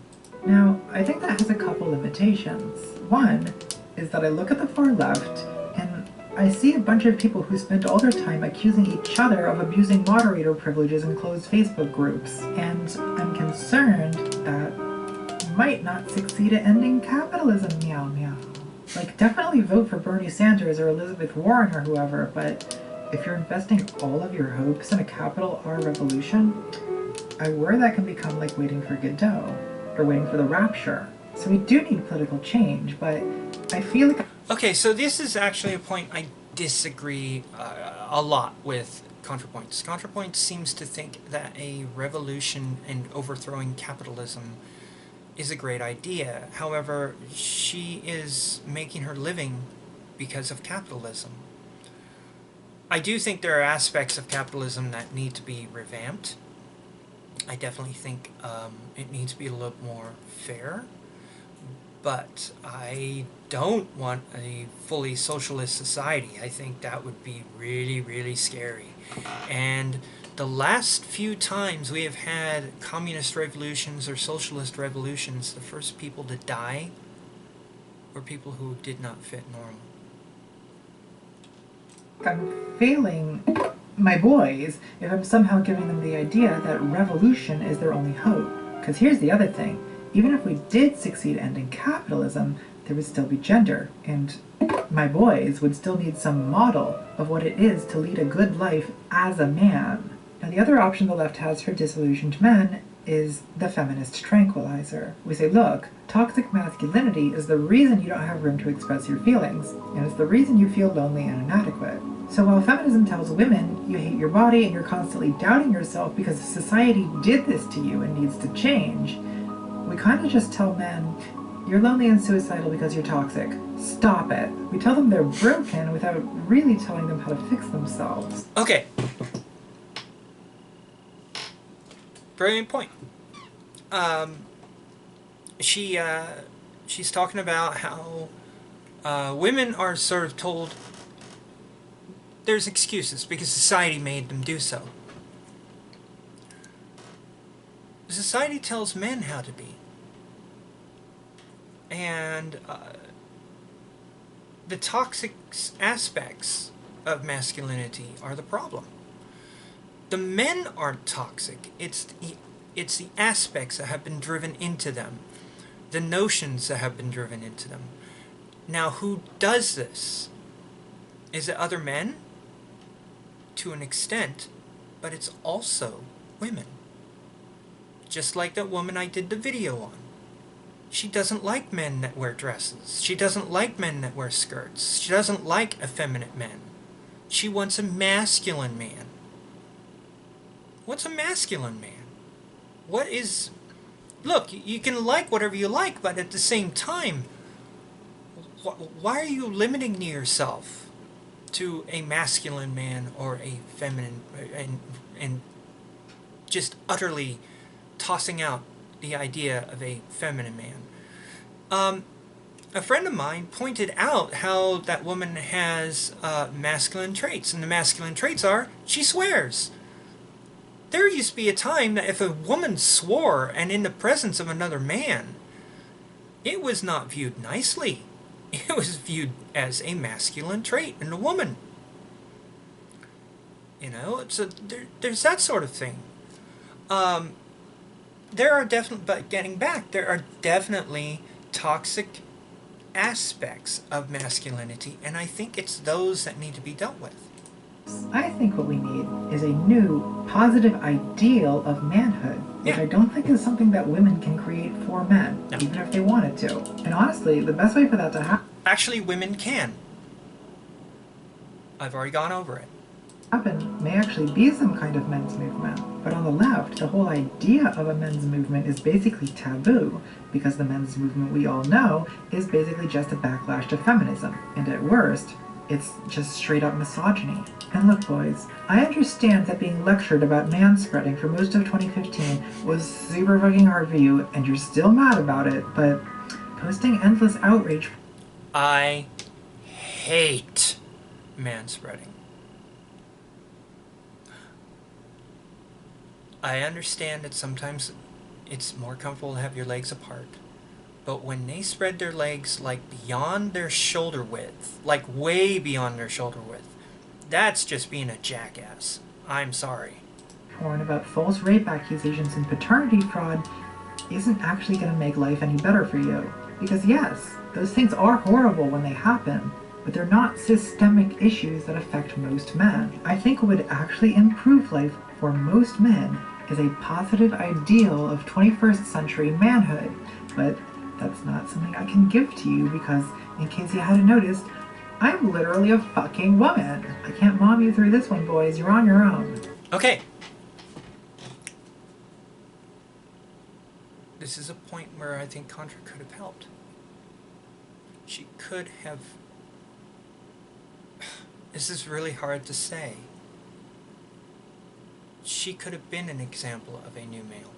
Now, I think that has a couple limitations. One is that I look at the far left and I see a bunch of people who spend all their time accusing each other of abusing moderator privileges in closed Facebook groups, and I'm concerned that might not succeed at ending capitalism, meow meow. Like, definitely vote for Bernie Sanders or Elizabeth Warren or whoever, but if you're investing all of your hopes in a capital R revolution, I worry that can become like waiting for Godot, or waiting for the rapture. So we do need political change, but I feel like... Okay, so this is actually a point I disagree a lot with Contrapoint. Contrapoint seems to think that a revolution and overthrowing capitalism is a great idea. However, she is making her living because of capitalism. I do think there are aspects of capitalism that need to be revamped. I definitely think it needs to be a little more fair, but I don't want a fully socialist society. I think that would be really, really scary. And the last few times we have had communist revolutions or socialist revolutions, the first people to die were people who did not fit normal. I'm failing my boys if I'm somehow giving them the idea that revolution is their only hope. Because here's the other thing. Even if we did succeed at ending capitalism, there would still be gender, and my boys would still need some model of what it is to lead a good life as a man. Now, the other option the left has for disillusioned men is the feminist tranquilizer. We say, look, toxic masculinity is the reason you don't have room to express your feelings, and it's the reason you feel lonely and inadequate. So while feminism tells women you hate your body and you're constantly doubting yourself because society did this to you and needs to change, we kind of just tell men, you're lonely and suicidal because you're toxic. Stop it. We tell them they're broken without really telling them how to fix themselves. Okay. Brilliant point. She's talking about how women are sort of told there's excuses because society made them do so. Society tells men how to be. And the toxic aspects of masculinity are the problem. The men aren't toxic. It's the aspects that have been driven into them. The notions that have been driven into them. Now, who does this? Is it other men? To an extent, but it's also women. Just like that woman I did the video on. She doesn't like men that wear dresses. She doesn't like men that wear skirts. She doesn't like effeminate men. She wants a masculine man. What's a masculine man? What is... Look, you can like whatever you like, but at the same time, why are you limiting yourself to a masculine man or a feminine, and just utterly tossing out the idea of a feminine man? A friend of mine pointed out how that woman has masculine traits, and the masculine traits are she swears. There used to be a time that if a woman swore and in the presence of another man, it was not viewed nicely. It was viewed as a masculine trait in a woman. You know, so there's that sort of thing. There are definitely, but getting back, there are definitely toxic aspects of masculinity, and I think it's those that need to be dealt with. I think what we need is a new, positive ideal of manhood, which I don't think is something that women can create for men, even if they wanted to. And honestly, the best way for that to happen... Actually, women can. I've already gone over it. ...happen may actually be some kind of men's movement. But on the left, the whole idea of a men's movement is basically taboo, because the men's movement we all know is basically just a backlash to feminism, and at worst, it's just straight up misogyny. And look, boys, I understand that being lectured about manspreading for most of 2015 was super fucking hard for you, and you're still mad about it, but posting endless outrage... I hate manspreading. I understand that sometimes it's more comfortable to have your legs apart. But when they spread their legs like beyond their shoulder width, like way beyond their shoulder width, that's just being a jackass. I'm sorry. Porn about false rape accusations and paternity fraud isn't actually going to make life any better for you. Because yes, those things are horrible when they happen, but they're not systemic issues that affect most men. I think what would actually improve life for most men is a positive ideal of 21st century manhood, but that's not something I can give to you because, in case you hadn't noticed, I'm literally a fucking woman. I can't mom you through this one, boys. You're on your own. Okay. This is a point where I think Contra could have helped. She could have... This is really hard to say. She could have been an example of a new male.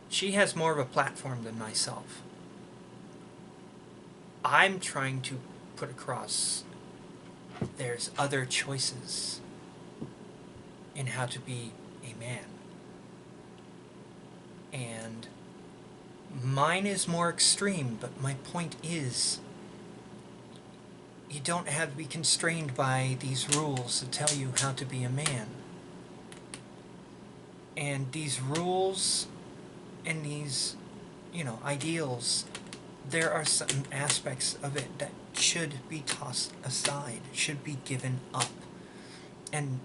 She has more of a platform than myself. I'm trying to put across there's other choices in how to be a man. And mine is more extreme, but my point is you don't have to be constrained by these rules to tell you how to be a man. And these rules and these, ideals, there are some aspects of it that should be tossed aside, should be given up. And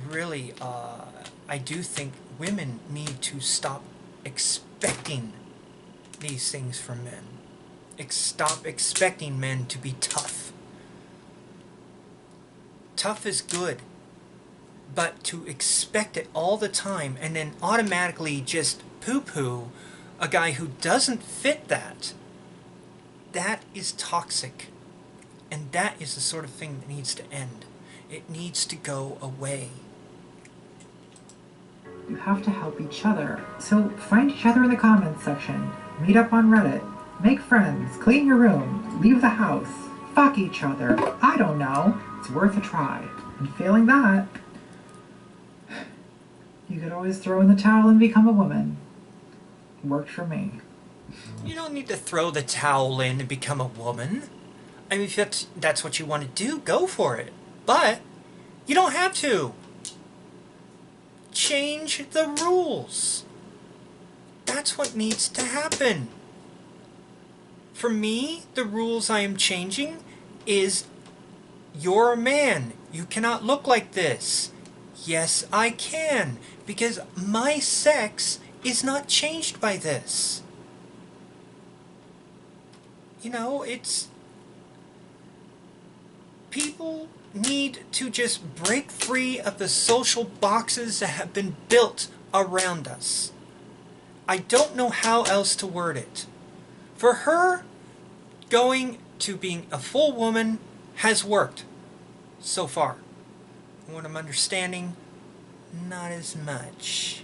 really, I do think women need to stop expecting these things from men. Stop expecting men to be tough. Tough is good, but to expect it all the time and then automatically just poo-poo a guy who doesn't fit that is toxic. And that is the sort of thing that needs to end. It needs to go away. You have to help each other. So find each other in the comments section. Meet up on Reddit. Make friends. Clean your room. Leave the house. Fuck each other. I don't know. It's worth a try. And failing that, you could always throw in the towel and become a woman. It worked for me. You don't need to throw the towel in and become a woman. I mean, if that's what you want to do, go for it. But you don't have to. Change the rules. That's what needs to happen. For me, the rules I am changing is you're a man. You cannot look like this. Yes, I can, because my sex is not changed by this. It's... People need to just break free of the social boxes that have been built around us. I don't know how else to word it. For her, going to being a full woman has worked so far. What I'm understanding, not as much.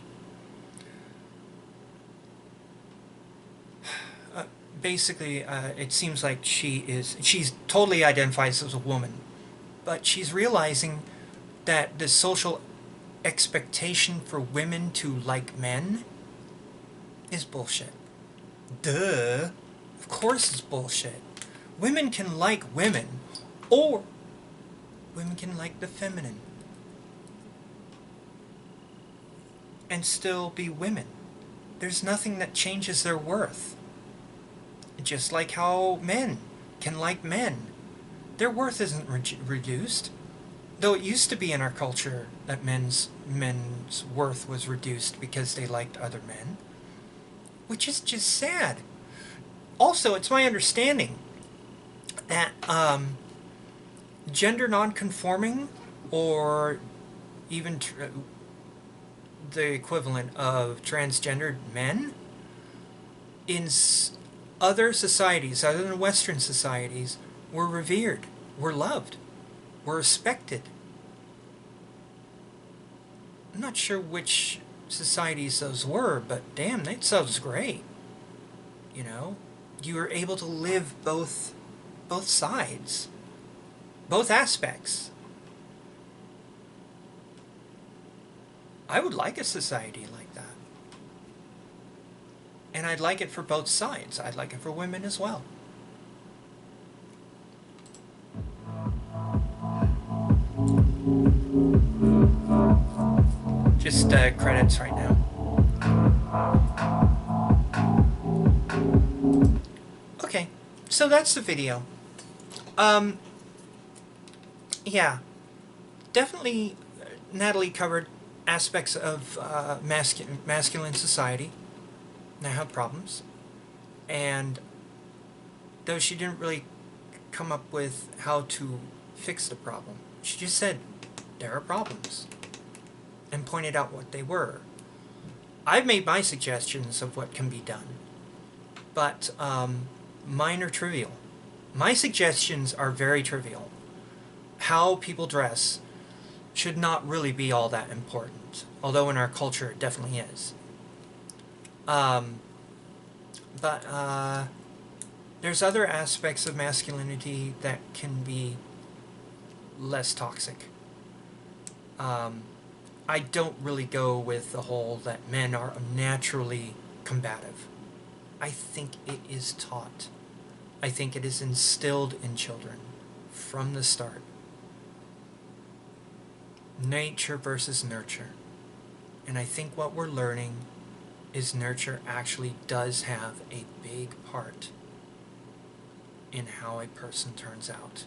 Basically, it seems like she's totally identifies as a woman, but she's realizing that the social expectation for women to like men is bullshit. Duh. Of course it's bullshit. Women can like women, or women can like the feminine and still be women. There's nothing that changes their worth. Just like how men can like men. Their worth isn't reduced. Though it used to be in our culture that men's worth was reduced because they liked other men. Which is just sad. Also, it's my understanding that gender non-conforming, or even the equivalent of transgendered men, in other societies, other than Western societies, were revered, were loved, were respected. I'm not sure which societies those were, but damn, that sounds great. You were able to live both sides, both aspects. I would like a society like that. And I'd like it for both sides. I'd like it for women as well. Just credits right now. Okay, so that's the video. Yeah, definitely Natalie covered aspects of masculine society that have problems, and though she didn't really come up with how to fix the problem, she just said there are problems and pointed out what they were. I've made my suggestions of what can be done, but mine are trivial. My suggestions are very trivial. How people dress should not really be all that important, although in our culture it definitely is. There's other aspects of masculinity that can be less toxic. I don't really go with the whole that men are naturally combative. I think it is taught. I think it is instilled in children from the start. Nature versus nurture. And I think what we're learning is nurture actually does have a big part in how a person turns out.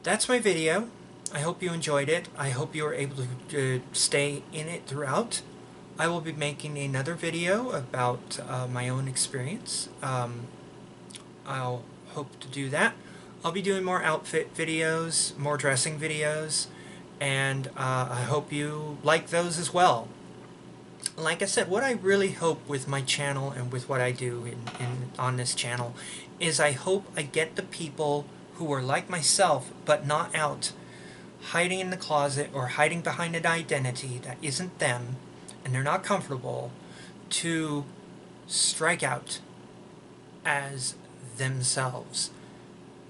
That's my video. I hope you enjoyed it. I hope you were able to stay in it throughout. I will be making another video about my own experience. I'll hope to do that. I'll be doing more outfit videos, more dressing videos, and I hope you like those as well. Like I said, what I really hope with my channel and with what I do on this channel is I hope I get the people who are like myself but not out, hiding in the closet or hiding behind an identity that isn't them and they're not comfortable, to strike out as themselves.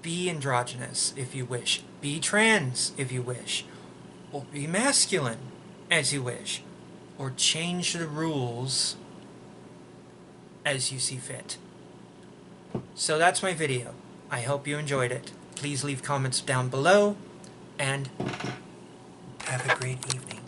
Be androgynous if you wish, be trans if you wish, or be masculine as you wish, or change the rules as you see fit. So that's my video. I hope you enjoyed it. Please leave comments down below, and have a great evening.